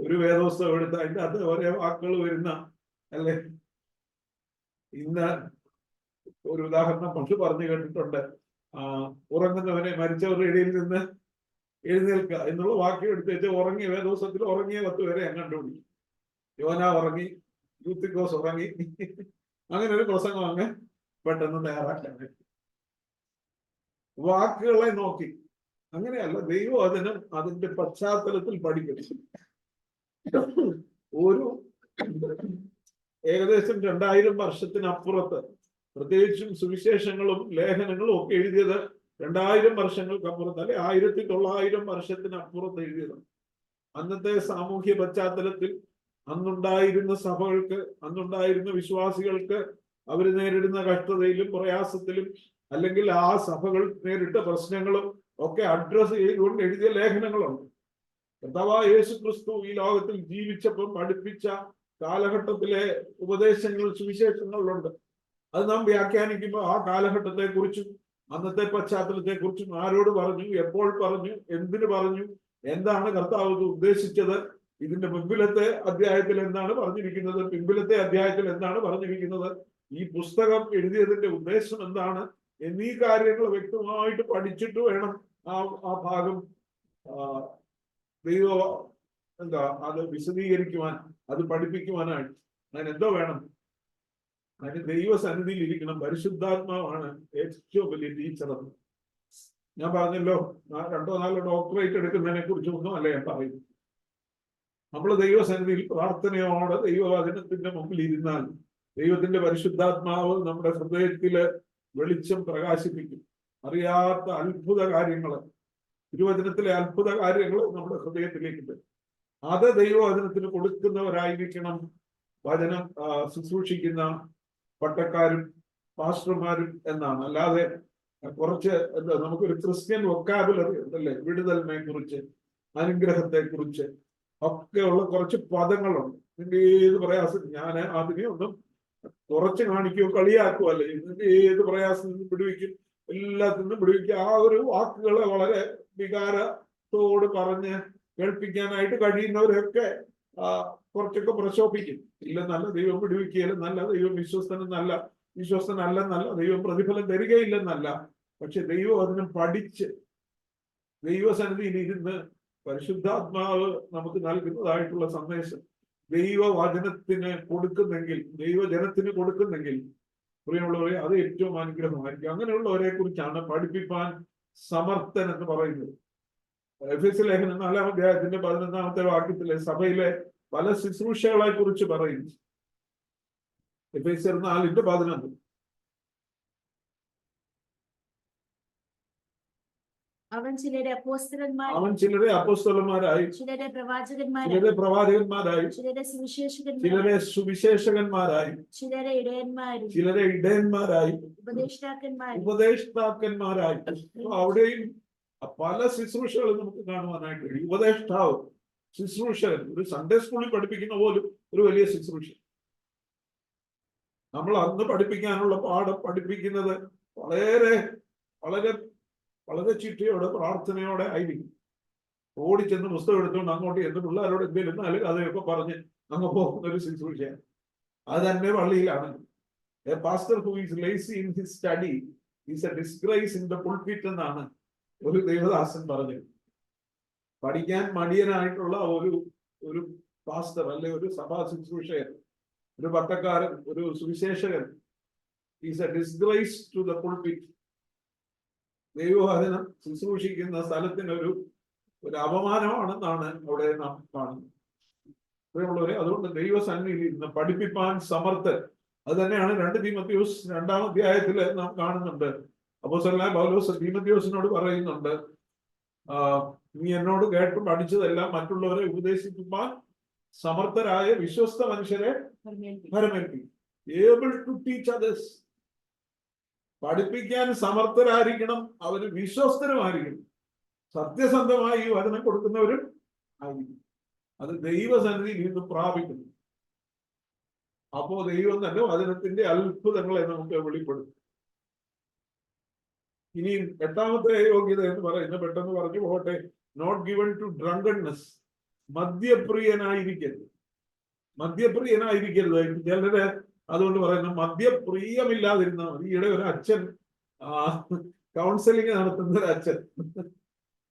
ഒരു വേദോത്സവം എടുത്ത് അതിൻ്റെ അത് ഒരേ വാക്കുകൾ വരുന്ന, അല്ലെ, ഇന്ന് ഒരു ഉദാഹരണം പണ്ട് പറഞ്ഞു കേട്ടിട്ടുണ്ട്, ഉറങ്ങുന്നവനെ മരിച്ചവരുടെ ഇടയിൽ നിന്ന് എഴുന്നേൽക്കുക എന്നുള്ള വാക്യം എടുത്ത് വെച്ച് ഉറങ്ങിയ വേദോത്സവത്തിൽ ഉറങ്ങിയ 10 പേരെ ഞാൻ കണ്ടുപിടിക്കും. യോന ഉറങ്ങി, യൂത്തിക്കോസ് ഉറങ്ങി, അങ്ങനെ ഒരു പ്രസംഗം അങ്ങ് പെട്ടെന്ന് തയ്യാറാക്കാൻ പറ്റും. വാക്കുകളെ നോക്കി അങ്ങനെയല്ല, ദൈവം അതിന്റെ പശ്ചാത്തലത്തിൽ പഠിക്കും. ഒരു ഏകദേശം 2000 വർഷത്തിനപ്പുറത്ത്, പ്രത്യേകിച്ചും സുവിശേഷങ്ങളും ലേഖനങ്ങളും ഒക്കെ എഴുതിയത് 2000 വർഷങ്ങൾക്കപ്പുറത്ത്, അല്ലെ 1900 വർഷത്തിനപ്പുറത്ത് എഴുതിയതാണ്. അന്നത്തെ സാമൂഹ്യ പശ്ചാത്തലത്തിൽ അന്നുണ്ടായിരുന്ന സഭകൾക്ക്, അന്നുണ്ടായിരുന്ന വിശ്വാസികൾക്ക് അവർ നേരിടുന്ന കഷ്ടതയിലും പ്രയാസത്തിലും, അല്ലെങ്കിൽ ആ സഭകൾ നേരിട്ട പ്രശ്നങ്ങളും ഒക്കെ അഡ്രസ് ചെയ്തുകൊണ്ട് എഴുതിയ ലേഖനങ്ങളുണ്ട്. കർത്താവായ യേശു ക്രിസ്തു ഈ ലോകത്തിൽ ജീവിച്ചപ്പം പഠിപ്പിച്ച കാലഘട്ടത്തിലെ ഉപദേശങ്ങൾ, സുവിശേഷങ്ങളിലുണ്ട്. അത് നാം വ്യാഖ്യാനിക്കുമ്പോൾ ആ കാലഘട്ടത്തെ കുറിച്ചും അന്നത്തെ പശ്ചാത്തലത്തെ കുറിച്ചും ആരോട് പറഞ്ഞു, എപ്പോൾ പറഞ്ഞു, എന്തിനു പറഞ്ഞു, എന്താണ് കർത്താവ് ഉദ്ദേശിച്ചത്, ഇതിന്റെ മുൻപിലത്തെ അധ്യായത്തിൽ എന്താണ് പറഞ്ഞിരിക്കുന്നത്, പിൻപിലത്തെ അധ്യായത്തിൽ എന്താണ് പറഞ്ഞിരിക്കുന്നത്, ഈ പുസ്തകം എഴുതിയതിന്റെ ഉദ്ദേശം എന്താണ് എന്നീ കാര്യങ്ങൾ വ്യക്തമായിട്ട് പഠിച്ചിട്ട് വേണം ആ ഭാഗം ദൈവ അത് വിശദീകരിക്കുവാൻ, അത് പഠിപ്പിക്കുവാനായിട്ട്. അതിനെന്തോ വേണം? അതിന് ദൈവസന്നിധിയിൽ ഇരിക്കണം. പരിശുദ്ധാത്മാവാണ് ഏറ്റവും വലിയ ടീച്ചർ. ഞാൻ പറഞ്ഞല്ലോ, 2-4 ഡോക്ടറേറ്റ് എടുക്കുന്നതിനെ കുറിച്ചൊന്നും അല്ല ഞാൻ പറയും. നമ്മൾ ദൈവസന്നിധിയിൽ പ്രാർത്ഥനയോടെ ദൈവവചനത്തിന്റെ മുമ്പിൽ ഇരുന്നാൽ ദൈവത്തിന്റെ പരിശുദ്ധാത്മാവ് നമ്മുടെ ഹൃദയത്തില് വെളിച്ചം പ്രകാശിപ്പിക്കും. അറിയാത്ത അത്ഭുത കാര്യങ്ങള്, തിരുവചനത്തിലെ അത്ഭുത കാര്യങ്ങൾ നമ്മുടെ ഹൃദയത്തിലേക്ക് തരും. അത് ദൈവവചനത്തിന് കൊടുക്കുന്നവരായിരിക്കണം വചനം ശുശ്രൂഷിക്കുന്ന പട്ടക്കാരും പാസ്റ്റർമാരും എന്നാണ്. അല്ലാതെ കുറച്ച് നമുക്കൊരു ക്രിസ്ത്യൻ വൊക്കാബുലറി ഉണ്ടല്ലേ, വിടുതലിനെ കുറിച്ച്, അനുഗ്രഹത്തെ കുറിച്ച് ഒക്കെയുള്ള കുറച്ച് പദങ്ങളുണ്ട്. ഇതിന്റെ ഏത് പ്രയാസം ഞാൻ അതിനെ ഒന്നും കുറച്ച് കാണിക്കുകയോ കളിയാക്കുകയോ അല്ലേ, ഇതിന്റെ ഏത് പ്രയാസത്തിൽ പിടിവയ്ക്കും, എല്ലാത്തിനും പിടിവയ്ക്കും. ആ ഒരു വാക്കുകളെ വളരെ വികാരത്തോട് പറഞ്ഞ് കേൾപ്പിക്കാനായിട്ട് കഴിയുന്നവരൊക്കെ കുറച്ചൊക്കെ പ്രശോഭിക്കും. ഇല്ലെന്നല്ല ദൈവം പിടിവയ്ക്കുകയില്ല, നല്ല ദൈവം വിശ്വസ്തനല്ലെന്നല്ല, ദൈവം പ്രതിഫലം തരികയില്ലെന്നല്ല. പക്ഷെ ദൈവം അതിനെ പഠിച്ച് ദൈവസന്നിധിയിൽ ഇരുന്ന് പരിശുദ്ധാത്മാവ് നമുക്ക് നൽകുന്നതായിട്ടുള്ള സന്ദേശം ദൈവവചനത്തിന് കൊടുക്കുന്നെങ്കിൽ, ദൈവജനത്തിന് കൊടുക്കുന്നെങ്കിൽ, പ്രിയമുള്ളവരെ, അത് ഏറ്റവും അനുഗ്രഹമായിരിക്കും. അങ്ങനെയുള്ളവരെ കുറിച്ചാണ് പഠിപ്പിപ്പാൻ സമർത്ഥൻ എന്ന് പറയുന്നത്. എഫെസ്യ ലേഖനം 4-ാം അധ്യായത്തിന്റെ 11-ാമത്തെ വാക്യത്തിലെ സഭയിലെ പല ശുശ്രൂഷകളെ കുറിച്ച് പറയുന്നു. എഫെസ്യർ 4:11. അവൻ ചിലരെ അപ്പോസ്തലന്മാരായി, ചിലരെ പ്രവാചകന്മാരായി, ചിലരെ സുവിശേഷകന്മാരായി, ചിലരെ ഇടയന്മാരായി, ഉപദേഷ്ടാക്കന്മാരായി. അവിടെയും പല ശുശ്രൂഷകൾ നമുക്ക് കാണുവാനായിട്ട് കഴിയും. ഉപദേഷ്ടാവ്, ശുശ്രൂഷകൻ, ഒരു സൺഡേ സ്കൂളിൽ പഠിപ്പിക്കുന്ന പോലും ഒരു വലിയ ശുശ്രൂഷ. നമ്മൾ അന്ന് പഠിപ്പിക്കാനുള്ള പാഠം പഠിപ്പിക്കുന്നത് വളരെ വളരെ വളരെ ചിട്ടയോടെ പ്രാർത്ഥനയോടെ ആയിരിക്കും. ഓടിച്ചെന്ന് പുസ്തകം എടുത്തുകൊണ്ട് അങ്ങോട്ട് ചെന്ന് പിള്ളേരോട് എന്തെങ്കിലും അല്ലെങ്കിൽ അതൊക്കെ പറഞ്ഞ് അങ്ങ് പോകുന്ന ഒരു ശുശ്രൂഷയാണ്. അത് തന്നെ പള്ളിയിലാണ്. A pastor who is lazy in his study is a disgrace in the pulpit എന്നാണ് ഒരു ദേവദാസൻ പറഞ്ഞത്. പഠിക്കാൻ മടിയനായിട്ടുള്ള ഒരു പാസ്റ്റർ അല്ലെ ഒരു സഭാ ശുശ്രൂഷകൻ, ഒരു പട്ടക്കാരൻ, ഒരു Suviseshakan is a disgrace to the pulpit. ദൈവവചനം ശുശ്രൂഷിക്കുന്ന സ്ഥലത്തിന് ഒരു അപമാനമാണെന്നാണ് അവിടെ നാം കാണുന്നത്. പ്രിയമുള്ളവരെ, അതുകൊണ്ട് ദൈവസന്നിധിയിൽ ഇരുന്ന് പഠിപ്പിപ്പാൻ സമർത്ഥൻ. അത് തന്നെയാണ് 2 തീമോഥെയോസ് 2-ാം അധ്യായത്തില് നാം കാണുന്നുണ്ട്. അപ്പോസ്തലനായ പൗലോസ് തീമോഥെയോസിനോട് പറയുന്നുണ്ട്, നീ എന്നോട് കേട്ട് പഠിച്ചതെല്ലാം മറ്റുള്ളവരെ ഉപദേശിക്കുവാൻ സമർത്ഥരായ വിശ്വസ്ത മനുഷ്യരെ ഭരമേൽപ്പിക്കും. Able to teach others. പഠിപ്പിക്കാൻ സമർത്ഥരായിരിക്കണം, അവര് വിശ്വസ്തരുമായിരിക്കണം, സത്യസന്ധമായി ഈ വചനം കൊടുക്കുന്നവരും ആയിരിക്കും. അത് ദൈവസന്നിധിയിൽ നിന്ന് പ്രാപിക്കുന്നു. അപ്പോ ദൈവം തന്നെ വചനത്തിന്റെ അത്ഭുതങ്ങളെ നമുക്ക് വെളിപ്പെടുത്തും. ഇനി 8-ാമത്തെ യോഗ്യത എന്ന് പറയുന്നത് പെട്ടെന്ന് പറഞ്ഞു പോകട്ടെ. Not given to drunkenness. മദ്യപ്രിയനായിരിക്കരുത്. ചിലര് അതുകൊണ്ട് പറയുന്നു മദ്യപ്രിയമില്ലാതിരുന്നാൽ മതി. ഈയിടെ ഒരു അച്ഛൻ കൗൺസിലിംഗ് നടത്തുന്ന ഒരു അച്ഛൻ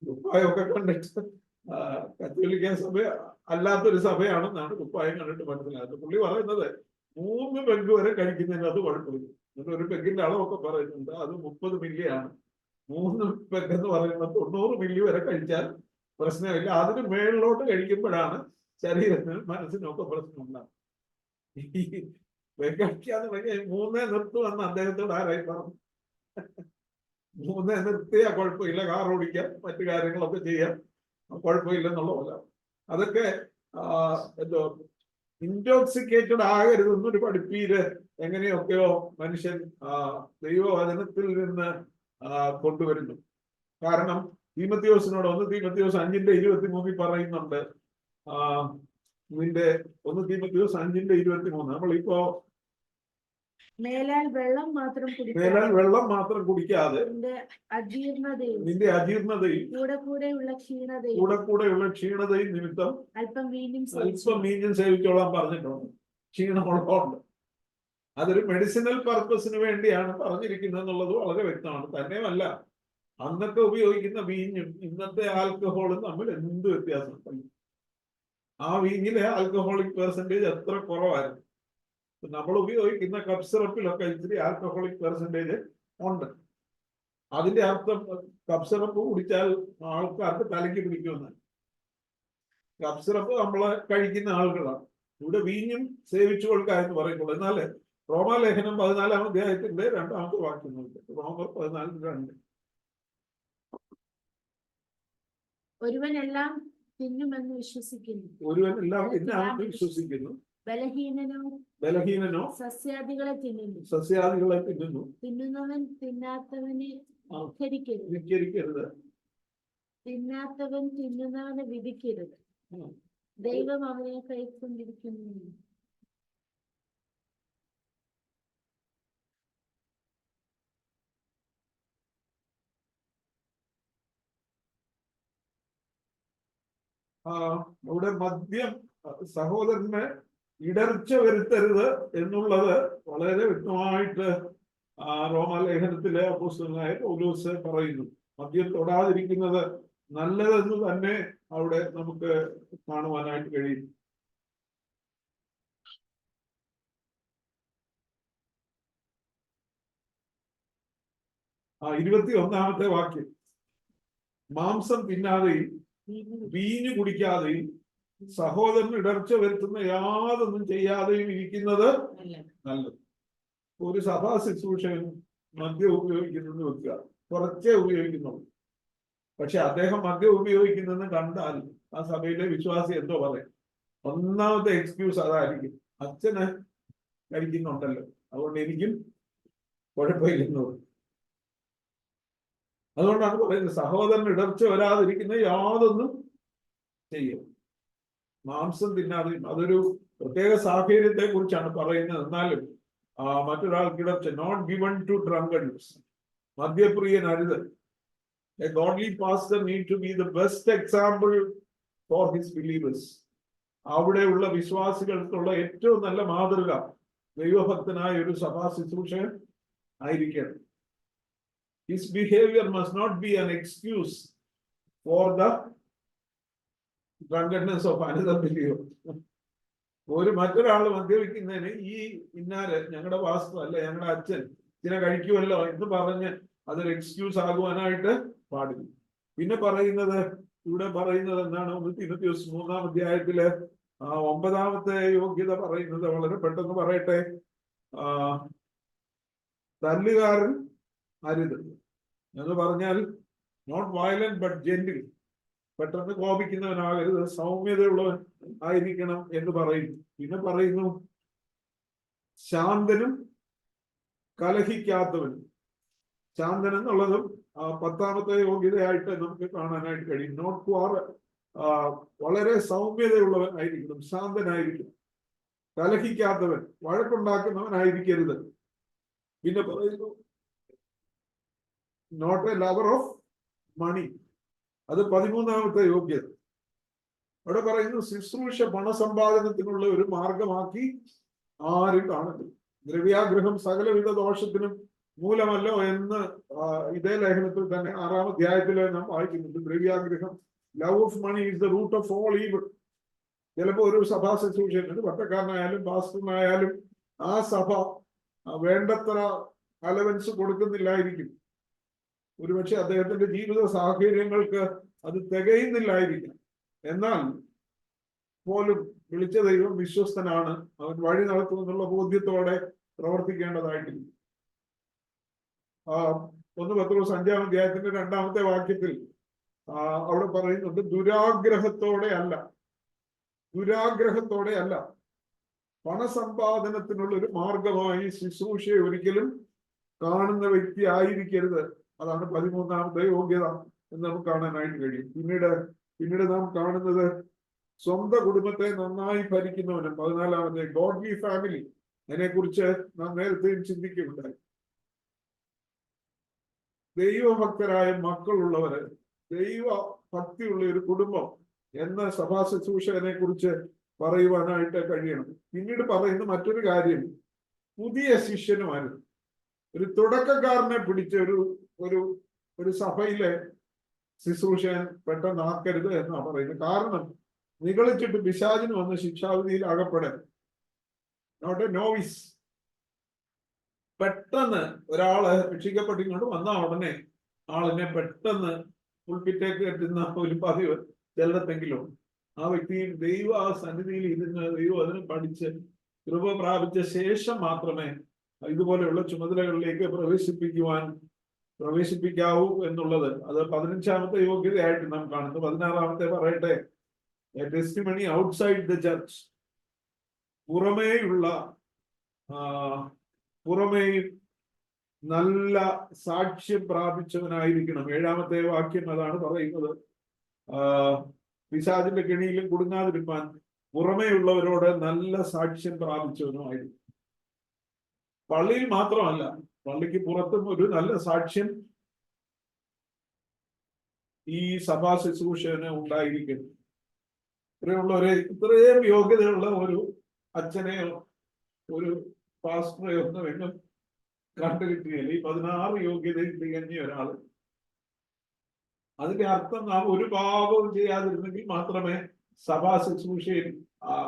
കുപ്പായമൊക്കെ കണ്ടിട്ട്, കത്തോലിക്ക സഭ അല്ലാത്തൊരു സഭയാണെന്നാണ് കുപ്പായം കണ്ടിട്ട് മനസ്സിലാക്കുന്നത്. പുള്ളി പറയുന്നത് 3 പെഗ് വരെ കഴിക്കുന്നതിന് അത് കുഴപ്പമില്ല. എന്നിട്ട് ഒരു പെഗിന്റെ അളവൊക്കെ പറയുന്നുണ്ട്, അത് 30 മില്ലിയാണ്. 3 പെഗ് എന്ന് പറയുന്നത് 90 മില്ലി വരെ കഴിച്ചാൽ പ്രശ്നമില്ല. അതിന് മേളിലോട്ട് കഴിക്കുമ്പോഴാണ് ശരീരത്തിനും മനസ്സിനും ഒക്കെ പ്രശ്നമുണ്ടാകും. കഴിക്കാന്ന് പറഞ്ഞാൽ 3 നിർത്തുമെന്ന് അദ്ദേഹത്തോട് ആരായി പറഞ്ഞു. 3 നിർത്തിയാ കുഴപ്പമില്ല, കാർ ഓടിക്കാം, മറ്റു കാര്യങ്ങളൊക്കെ ചെയ്യാം, കുഴപ്പമില്ലെന്നുള്ള പോലെ. അതൊക്കെ എന്തോ ഇൻടോക്സിക്കേറ്റഡ് ആകരുതെന്നൊരു പഠിപ്പീര് എങ്ങനെയൊക്കെയോ മനുഷ്യൻ ദൈവവചനത്തിൽ നിന്ന് കൊണ്ടുവരുന്നു. കാരണം തീമത്തിയോസിനോട് 1 തീമത്തിയോസ് 5:23 പറയുന്നുണ്ട്. ഇതിന്റെ 1 തീമത്തിയോസ് 5:23 നമ്മളിപ്പോ മേലാൽ വെള്ളം മാത്രം കുടിക്കാതെ നിന്റെ അജീർണതയും കൂടെയുള്ള ക്ഷീണതയും നിമിത്തം അല്പം വീഞ്ഞും സേവിച്ചോളാൻ പറഞ്ഞിട്ടുണ്ട്. ക്ഷീണമുള്ളതുകൊണ്ട് അതൊരു മെഡിസിനൽ പർപ്പസിന് വേണ്ടിയാണ് പറഞ്ഞിരിക്കുന്നത് എന്നുള്ളത് വളരെ വ്യക്തമാണ്. തന്നെയുമല്ല, അന്നൊക്കെ ഉപയോഗിക്കുന്ന വീഞ്ഞും ഇന്നത്തെ ആൽക്കഹോളും തമ്മിൽ എന്ത് വ്യത്യാസം. ആ വീഞ്ഞിലെ ആൽക്കഹോളിക് പെർസെന്റേജ് എത്ര കുറവായിരുന്നു. നമ്മൾ ഉപയോഗിക്കുന്ന കപ്പ് സിറപ്പിലൊക്കെ ഇത്തിരി ആൽക്കഹോളിക് പെർസെന്റേജ് ഉണ്ട്. അതിന്റെ അർത്ഥം കപ്പ് സിറപ്പ് കുടിച്ചാൽ ആൾക്കാർക്ക് തലയ്ക്ക് പിടിക്കുമെന്നാണ്. കപ്പ് സിറപ്പ് നമ്മള് കഴിക്കുന്ന ആളുകളാണ്. ഇവിടെ വീഞ്ഞും സേവിച്ചു കൊടുക്കുക എന്ന് പറയുമ്പോൾ. എന്നാൽ റോമാലേഖനം 14-ാം അധ്യായത്തിന്റെ 2-ാമത്തെ വാക്യങ്ങളുണ്ട്. റോമർ 14:2. ഒരുവനെല്ലാം തിന്നുമെന്ന് വിശ്വസിക്കുന്നു, ബലഹീനനോ സസ്യാദികളെ തിന്നുന്നു, തിന്നുന്നവൻ തിന്നാത്തവനെ ധിക്കരിക്കരുത്, തിന്നാത്തവൻ തിന്നുന്നവനെ വിധിക്കരുത്, ദൈവം അവനെ കൈക്കൊണ്ടിരിക്കുന്നു. ഇവിടെ മദ്യം സഹോദരന് ഇടർച്ച വരുത്തരുത് എന്നുള്ളത് വളരെ വ്യക്തമായിട്ട് റോമാലേഖനത്തിലെ അപ്പോസ്തലനായ പൗലോസ് പറയുന്നു. മദ്യം തൊടാതിരിക്കുന്നത് നല്ലതെന്ന് തന്നെ അവിടെ നമുക്ക് കാണുവാനായിട്ട് കഴിയും. ആ 21-ാമത്തെ വാക്യം, മാംസം തിന്നാതെയും വീഞ്ഞു കുടിക്കാതെയും സഹോദരന് ഇടർച്ച വരുത്തുന്ന യാതൊന്നും ചെയ്യാതെയും ഇരിക്കുന്നത് നല്ലത്. ഒരു സഭാ ശുശ്രൂഷകൻ മദ്യം ഉപയോഗിക്കുന്നത് വെക്കുക, കുറച്ചേ ഉപയോഗിക്കുന്നുള്ളൂ. പക്ഷെ അദ്ദേഹം മദ്യം ഉപയോഗിക്കുന്നെന്ന് കണ്ടാൽ ആ സഭയിലെ വിശ്വാസി എന്തോ പറയും. ഒന്നാമത്തെ എക്സ്ക്യൂസ് അതായിരിക്കും, അച്ഛന് കഴിക്കുന്നുണ്ടല്ലോ, അതുകൊണ്ട് എനിക്കും കുഴപ്പമില്ലെന്ന്. അതുകൊണ്ടാണ് പറയുന്നത് സഹോദരന് ഇടർച്ച വരാതിരിക്കുന്ന യാതൊന്നും ചെയ്യും. മാംസം തിന്നാതെയും, അതൊരു പ്രത്യേക സാഹചര്യത്തെ കുറിച്ചാണ് പറയുന്നത്. എന്നാലും മറ്റൊരാൾക്ക് ഇടർച്ച, നോട്ട് ഗിവൺ ടു ഡ്രങ്കൺസ്, മദ്യപ്രിയനരുത്. A godly pastor need to be the best example for his believers. അവിടെയുള്ള വിശ്വാസികൾക്കുള്ള ഏറ്റവും നല്ല മാതൃക ദൈവഭക്തനായ ഒരു സഭാ ശുശ്രൂഷകൻ ആയിരിക്കണം. His behavior must not be an excuse for the drunkenness of another believer. മറ്റൊരാൾ മദ്യപിക്കുന്നതിന് ഈ ഇന്നാല് ഞങ്ങളുടെ വാസ്തു അല്ലെ ഞങ്ങളുടെ അച്ഛൻ ഇതിനെ കഴിക്കുമല്ലോ എന്ന് പറഞ്ഞ് അതൊരു എക്സ്ക്യൂസ് ആകുവാനായിട്ട് പാടില്ല. പിന്നെ ഇവിടെ പറയുന്നത് എന്താണ്? 1 തീമോഥെയോസ് 3-ാം അധ്യായത്തില് 9-ാമത്തെ യോഗ്യത പറയുന്നത് വളരെ പെട്ടെന്ന് പറയട്ടെ. തല്ലുകാരൻ അരുത് എന്ന് പറഞ്ഞാൽ നോട്ട് വയലന്റ് ബട്ട് ജെന്റിൽ, പെട്ടെന്ന് കോപിക്കുന്നവനാകരുത്, സൗമ്യതയുള്ളവൻ ആയിരിക്കണം എന്ന് പറയുന്നു. പിന്നെ പറയുന്നു ശാന്തനും കലഹിക്കാത്തവനും. ശാന്തൻ എന്നുള്ളതും 10-ാമത്തെ യോഗ്യതയായിട്ട് നമുക്ക് കാണാനായിട്ട് കഴിയും. നോട്ട് വളരെ സൗമ്യതയുള്ളവൻ ആയിരിക്കണം, ശാന്തനായിരിക്കും. കലഹിക്കാത്തവൻ, വഴക്കുണ്ടാക്കുന്നവനായിരിക്കരുത്. പിന്നെ പറയുന്നു not a lover of money, അത് 13-ാമത്തെ യോഗ്യത. അവിടെ പറയുന്നു ശുശ്രൂഷ പണസമ്പാദനത്തിനുള്ള ഒരു മാർഗമാക്കി ആരും കാണരുത്. ദ്രവ്യാഗ്രഹം സകലവിധ ദോഷത്തിനും മൂലമല്ലോ എന്ന് ഇതേ ലേഖനത്തിൽ തന്നെ 6-ാം അധ്യായത്തില് നാം വായിക്കുന്നുണ്ട്. ദ്രവ്യാഗ്രഹം, love of money is the root of all evil. ചിലപ്പോൾ ഒരു സഭാ ശുശ്രൂഷകന്, പട്ടക്കാരനായാലും പാസ്റ്ററിനായാലും ആ സഭ വേണ്ടത്ര അലവൻസ് കൊടുക്കുന്നില്ലായിരിക്കും. ഒരുപക്ഷെ അദ്ദേഹത്തിന്റെ ജീവിത സാഹചര്യങ്ങൾക്ക് അത് തികയുന്നില്ലായിരിക്കും. എന്നാൽ പോലും വിളിച്ച ദൈവം വിശ്വസ്തനാണ്, അവൻ വഴി നടത്തുമെന്നുള്ള ബോധ്യത്തോടെ പ്രവർത്തിക്കേണ്ടതായിട്ടില്ല. 1 പത്രോസ് 5-ാം അധ്യായത്തിന്റെ 2-ാമത്തെ വാക്യത്തിൽ അവിടെ പറയുന്നുണ്ട് ദുരാഗ്രഹത്തോടെ അല്ല. ദുരാഗ്രഹത്തോടെ അല്ല. പണസമ്പാദനത്തിനുള്ള ഒരു മാർഗമായി ശുശ്രൂഷയെ ഒരിക്കലും കാണുന്ന വ്യക്തി ആയിരിക്കരുത്. അതാണ് 13ാമത്തെ യോഗ്യത എന്ന് നമുക്ക് കാണാനായിട്ട് കഴിയും. പിന്നീട് നാം കാണുന്നത് സ്വന്തം കുടുംബത്തെ നന്നായി ഭരിക്കുന്നവനും. 14ാമത്തെ ഗോഡ്ലി ഫാമിലി. അതിനെക്കുറിച്ച് നാം നേരത്തെയും ചിന്തിക്കുന്നുണ്ടായി. ദൈവഭക്തരായ മക്കളുള്ളവര്, ദൈവ ഭക്തിയുള്ള ഒരു കുടുംബം എന്ന സഭാ ശുശ്രൂഷകനെ കുറിച്ച് പറയുവാനായിട്ട് കഴിയണം. പിന്നീട് പറയുന്ന മറ്റൊരു കാര്യം പുതിയ ശിഷ്യനുമായിരുന്നു. ഒരു തുടക്കക്കാരനെ പിടിച്ച ഒരു സഭയിലെ ശുശ്രൂഷൻ പെട്ടെന്നാക്കരുത് എന്നാണ് പറയുന്നത്. കാരണം നിഗളിച്ചിട്ട് പിശാചിന് വന്ന് ശിക്ഷാവിധിയിൽ അകപ്പെടാൻ. Not a novice. പെട്ടെന്ന് ഒരാള് രക്ഷിക്കപ്പെട്ടിങ്ങോട്ട് വന്ന ഉടനെ ആളിനെ പെട്ടെന്ന് പുൽപ്പിറ്റേക്ക് എത്തുന്ന ഒരു പതിവ് ചിലടത്തെങ്കിലും ആ വ്യക്തി ദൈവ ആ സന്നിധിയിൽ ഇരുന്ന് ദൈവം അതിനെ പഠിച്ച് കൃപ പ്രാപിച്ച ശേഷം മാത്രമേ ഇതുപോലെയുള്ള ചുമതലകളിലേക്ക് പ്രവേശിപ്പിക്കാവൂ എന്നുള്ളത്. അത് 15ാമത്തെ യോഗ്യതയായിട്ട് നാം കാണുന്നു. 16ാമത്തെ പറയട്ടെ, ടെസ്റ്റിമണി ഔട്ട്സൈഡ് ദ ചർച്ച്. പുറമേ നല്ല സാക്ഷ്യം പ്രാപിച്ചവനായിരിക്കണം. 7ാമത്തെ വാക്യം അതാണ് പറയുന്നത്. പിശാചിന്റെ കെണിയിലും കുടുങ്ങാതിരിക്കാൻ പുറമേയുള്ളവരോട് നല്ല സാക്ഷ്യം പ്രാപിച്ചവനുമായിരുന്നു. പള്ളിയിൽ മാത്രമല്ല, പള്ളിക്ക് പുറത്തും ഒരു നല്ല സാക്ഷ്യം ഈ സഭാ ശുശ്രൂഷന് ഉണ്ടായിരിക്കുന്നു. ഇത്രയും യോഗ്യതയുള്ള ഒരു അച്ഛനെയോ ഒരു പാസ്റ്ററെയോ ഒന്നും എങ്ങും കണ്ടുകിട്ടിയല്ല. ഈ 16 യോഗ്യതയിൽ തികഞ്ഞ ഒരാള്. അതിന്റെ അർത്ഥം നാം ഒരു പാപവും ചെയ്യാതിരുന്നെങ്കിൽ മാത്രമേ സഭാ ശുശ്രൂഷയിൽ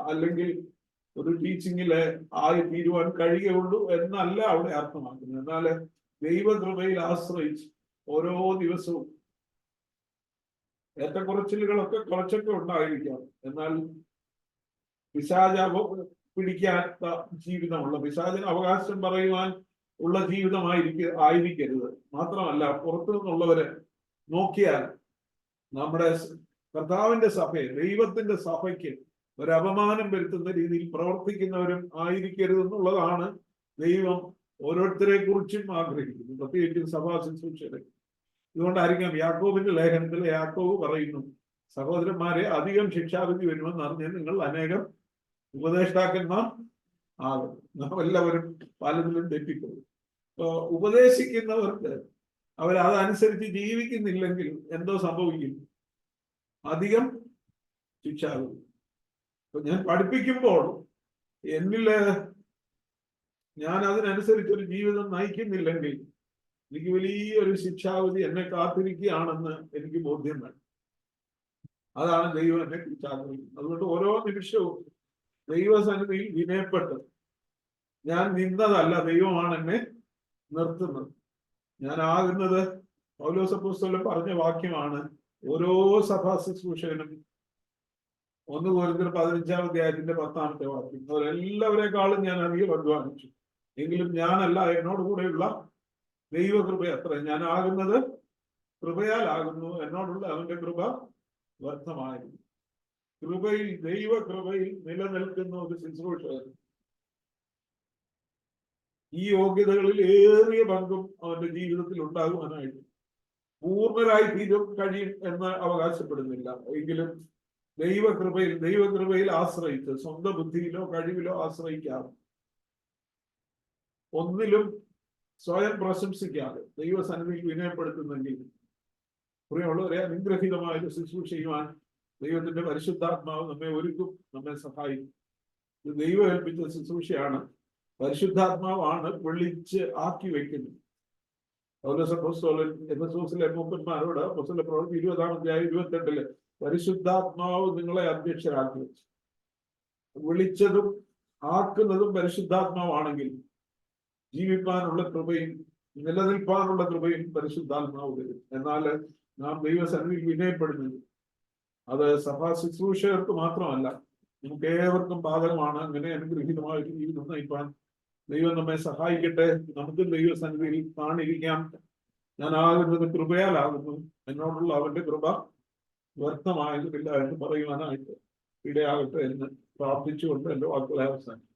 അല്ലെങ്കിൽ ഒരു ടീച്ചിങ്ങില് ആയി തീരുവാൻ കഴിയുള്ളൂ എന്നല്ല അവിടെ അർത്ഥമാക്കുന്നത്. എന്നാൽ ദൈവകൃപയിൽ ആശ്രയിച്ച് ഓരോ ദിവസവും ഏറ്റക്കുറച്ചിലുകളൊക്കെ കുറച്ചൊക്കെ ഉണ്ടായിരിക്കാം. എന്നാൽ പിശാച പിടിക്കാത്ത ജീവിതമുള്ള, പിശാചിന് അവകാശം പറയുവാൻ ഉള്ള ആയിരിക്കരുത്. മാത്രമല്ല പുറത്തു നിന്നുള്ളവരെ നോക്കിയാൽ നമ്മുടെ കർത്താവിന്റെ സഭയെ, ദൈവത്തിന്റെ സഭയ്ക്ക് ഒരു അപമാനം വരുത്തുന്ന രീതിയിൽ പ്രവർത്തിക്കുന്നവരും ആയിരിക്കരുതെന്നുള്ളതാണ് ദൈവം ഓരോരുത്തരെ കുറിച്ചും ആഗ്രഹിക്കുന്നത്, പ്രത്യേകിച്ചും സഭാ ശുശ്രൂഷകരെ. ഇതുകൊണ്ടായിരിക്കാം യാക്കോബിന്റെ ലേഖനത്തിൽ യാക്കോബ് പറയുന്നു, സഹോദരന്മാരെ, അധികം ശിക്ഷാവിധി വരുമെന്ന് അറിഞ്ഞ് നിങ്ങൾ അനേകം ഉപദേഷ്ടാക്കന്മാർ ആകും. നാം എല്ലാവരും പലതിലും തെറ്റിപ്പോകും. ഉപദേശിക്കുന്നവർക്ക് അവരതനുസരിച്ച് ജീവിക്കുന്നില്ലെങ്കിൽ എന്തോ സംഭവിക്കും? അധികം ശിക്ഷാവിധി. ഞാൻ പഠിപ്പിക്കുമ്പോൾ ഞാൻ അതിനനുസരിച്ചൊരു ജീവിതം നയിക്കുന്നില്ലെങ്കിൽ എനിക്ക് വലിയൊരു ശിക്ഷാവിധി എന്നെ കാത്തിരിക്കുകയാണെന്ന് എനിക്ക് ബോധ്യം വേണം. അതാണ് ദൈവം എന്നെ കുറിച്ച് ആഗ്രഹിക്കുന്നത്. അതുകൊണ്ട് ഓരോ നിമിഷവും ദൈവസന്നിധിയിൽ വിനയപ്പെട്ട്, ഞാൻ നിന്നതല്ല, ദൈവമാണ് എന്നെ നിർത്തുന്നത്. ഞാനാകുന്നത് പൗലോസ് അപ്പോസ്തലൻ പറഞ്ഞ വാക്യമാണ്. ഓരോ സഭാ ശുശ്രൂഷകനും 1 കൊരിന്ത്യർ 15-ാം അധ്യായത്തിന്റെ 10ാമത്തെ വാക്യം, അവരെല്ലാവരെക്കാളും ഞാൻ അധികം അധ്വാനിച്ചു, എങ്കിലും ഞാനല്ല, എന്നോട് കൂടെയുള്ള ദൈവകൃപ അത്ര. ഞാനാകുന്നത് കൃപയാലാകുന്നു, എന്നോടുള്ള അവന്റെ കൃപ വ്യർത്ഥമായിരുന്നു. ദൈവകൃപയിൽ നിലനിൽക്കുന്ന ഒരു ശുശ്രൂഷകൻ ഈ യോഗ്യതകളിൽ ഏറിയ പങ്കും അവന്റെ ജീവിതത്തിൽ ഉണ്ടാകുവാനായിട്ട് പൂർണ്ണരായി കഴിയും എന്ന് അവകാശപ്പെടുന്നില്ല. എങ്കിലും ദൈവകൃപയിൽ ആശ്രയിച്ച്, സ്വന്തം ബുദ്ധിയിലോ കഴിവിലോ ആശ്രയിക്കാതെ, ഒന്നിലും സ്വയം പ്രശംസിക്കാതെ ദൈവസന്നിധിയിൽ വിനയപ്പെടുത്തുന്നെങ്കിൽ പ്രിയമുള്ളവരെ, അനുഗ്രഹീതമായ ശുശ്രൂഷ ചെയ്യുവാൻ ദൈവത്തിന്റെ പരിശുദ്ധാത്മാവ് നമ്മെ ഒരുക്കും, നമ്മെ സഹായിക്കും. ഇത് ദൈവം ഏൽപ്പിച്ച ശുശ്രൂഷയാണ്. പരിശുദ്ധാത്മാവാണ് വിളിച്ച് ആക്കി വെക്കുന്നത്. പൗലോസ് അപ്പോസ്തലൻ എഫെസോസിലെ മൂപ്പന്മാരോട് അപ്പോസ്തല പ്രവൃത്തി 20-ാം അധ്യായം 28-ല് പരിശുദ്ധാത്മാവ് നിങ്ങളെ അധ്യക്ഷരാക്കി വെച്ചു. വിളിച്ചതും ആക്കുന്നതും പരിശുദ്ധാത്മാവാണെങ്കിൽ ജീവിക്കാനുള്ള കൃപയും നിലനിൽപ്പാനുള്ള കൃപയും പരിശുദ്ധാത്മാവ് തരും. എന്നാൽ നാം ദൈവസന്നിധിയിൽ വിനയപ്പെടുന്നത് അത് സഭാ ശുശ്രൂഷകർക്ക് മാത്രമല്ല, നമുക്ക് ഏവർക്കും ബാധകമാണ്. അങ്ങനെ അനുഗ്രഹീതമായ ഒരു ജീവിതം നയിപ്പാൻ ദൈവം നമ്മെ സഹായിക്കട്ടെ. നമുക്കും ദൈവസന്നിധിയിൽ കാണിരിക്കാം. ഞാൻ ആകുന്നത് കൃപയാലാകുന്നു, എന്നോടുള്ള അവന്റെ കൃപ വ്യർത്ഥമായതില്ല എന്ന് പറയുവാനായിട്ട് ഇടയാകട്ടെ എന്ന് പ്രാർത്ഥിച്ചുകൊണ്ട് എന്റെ വാക്കുകളെ അവസാനം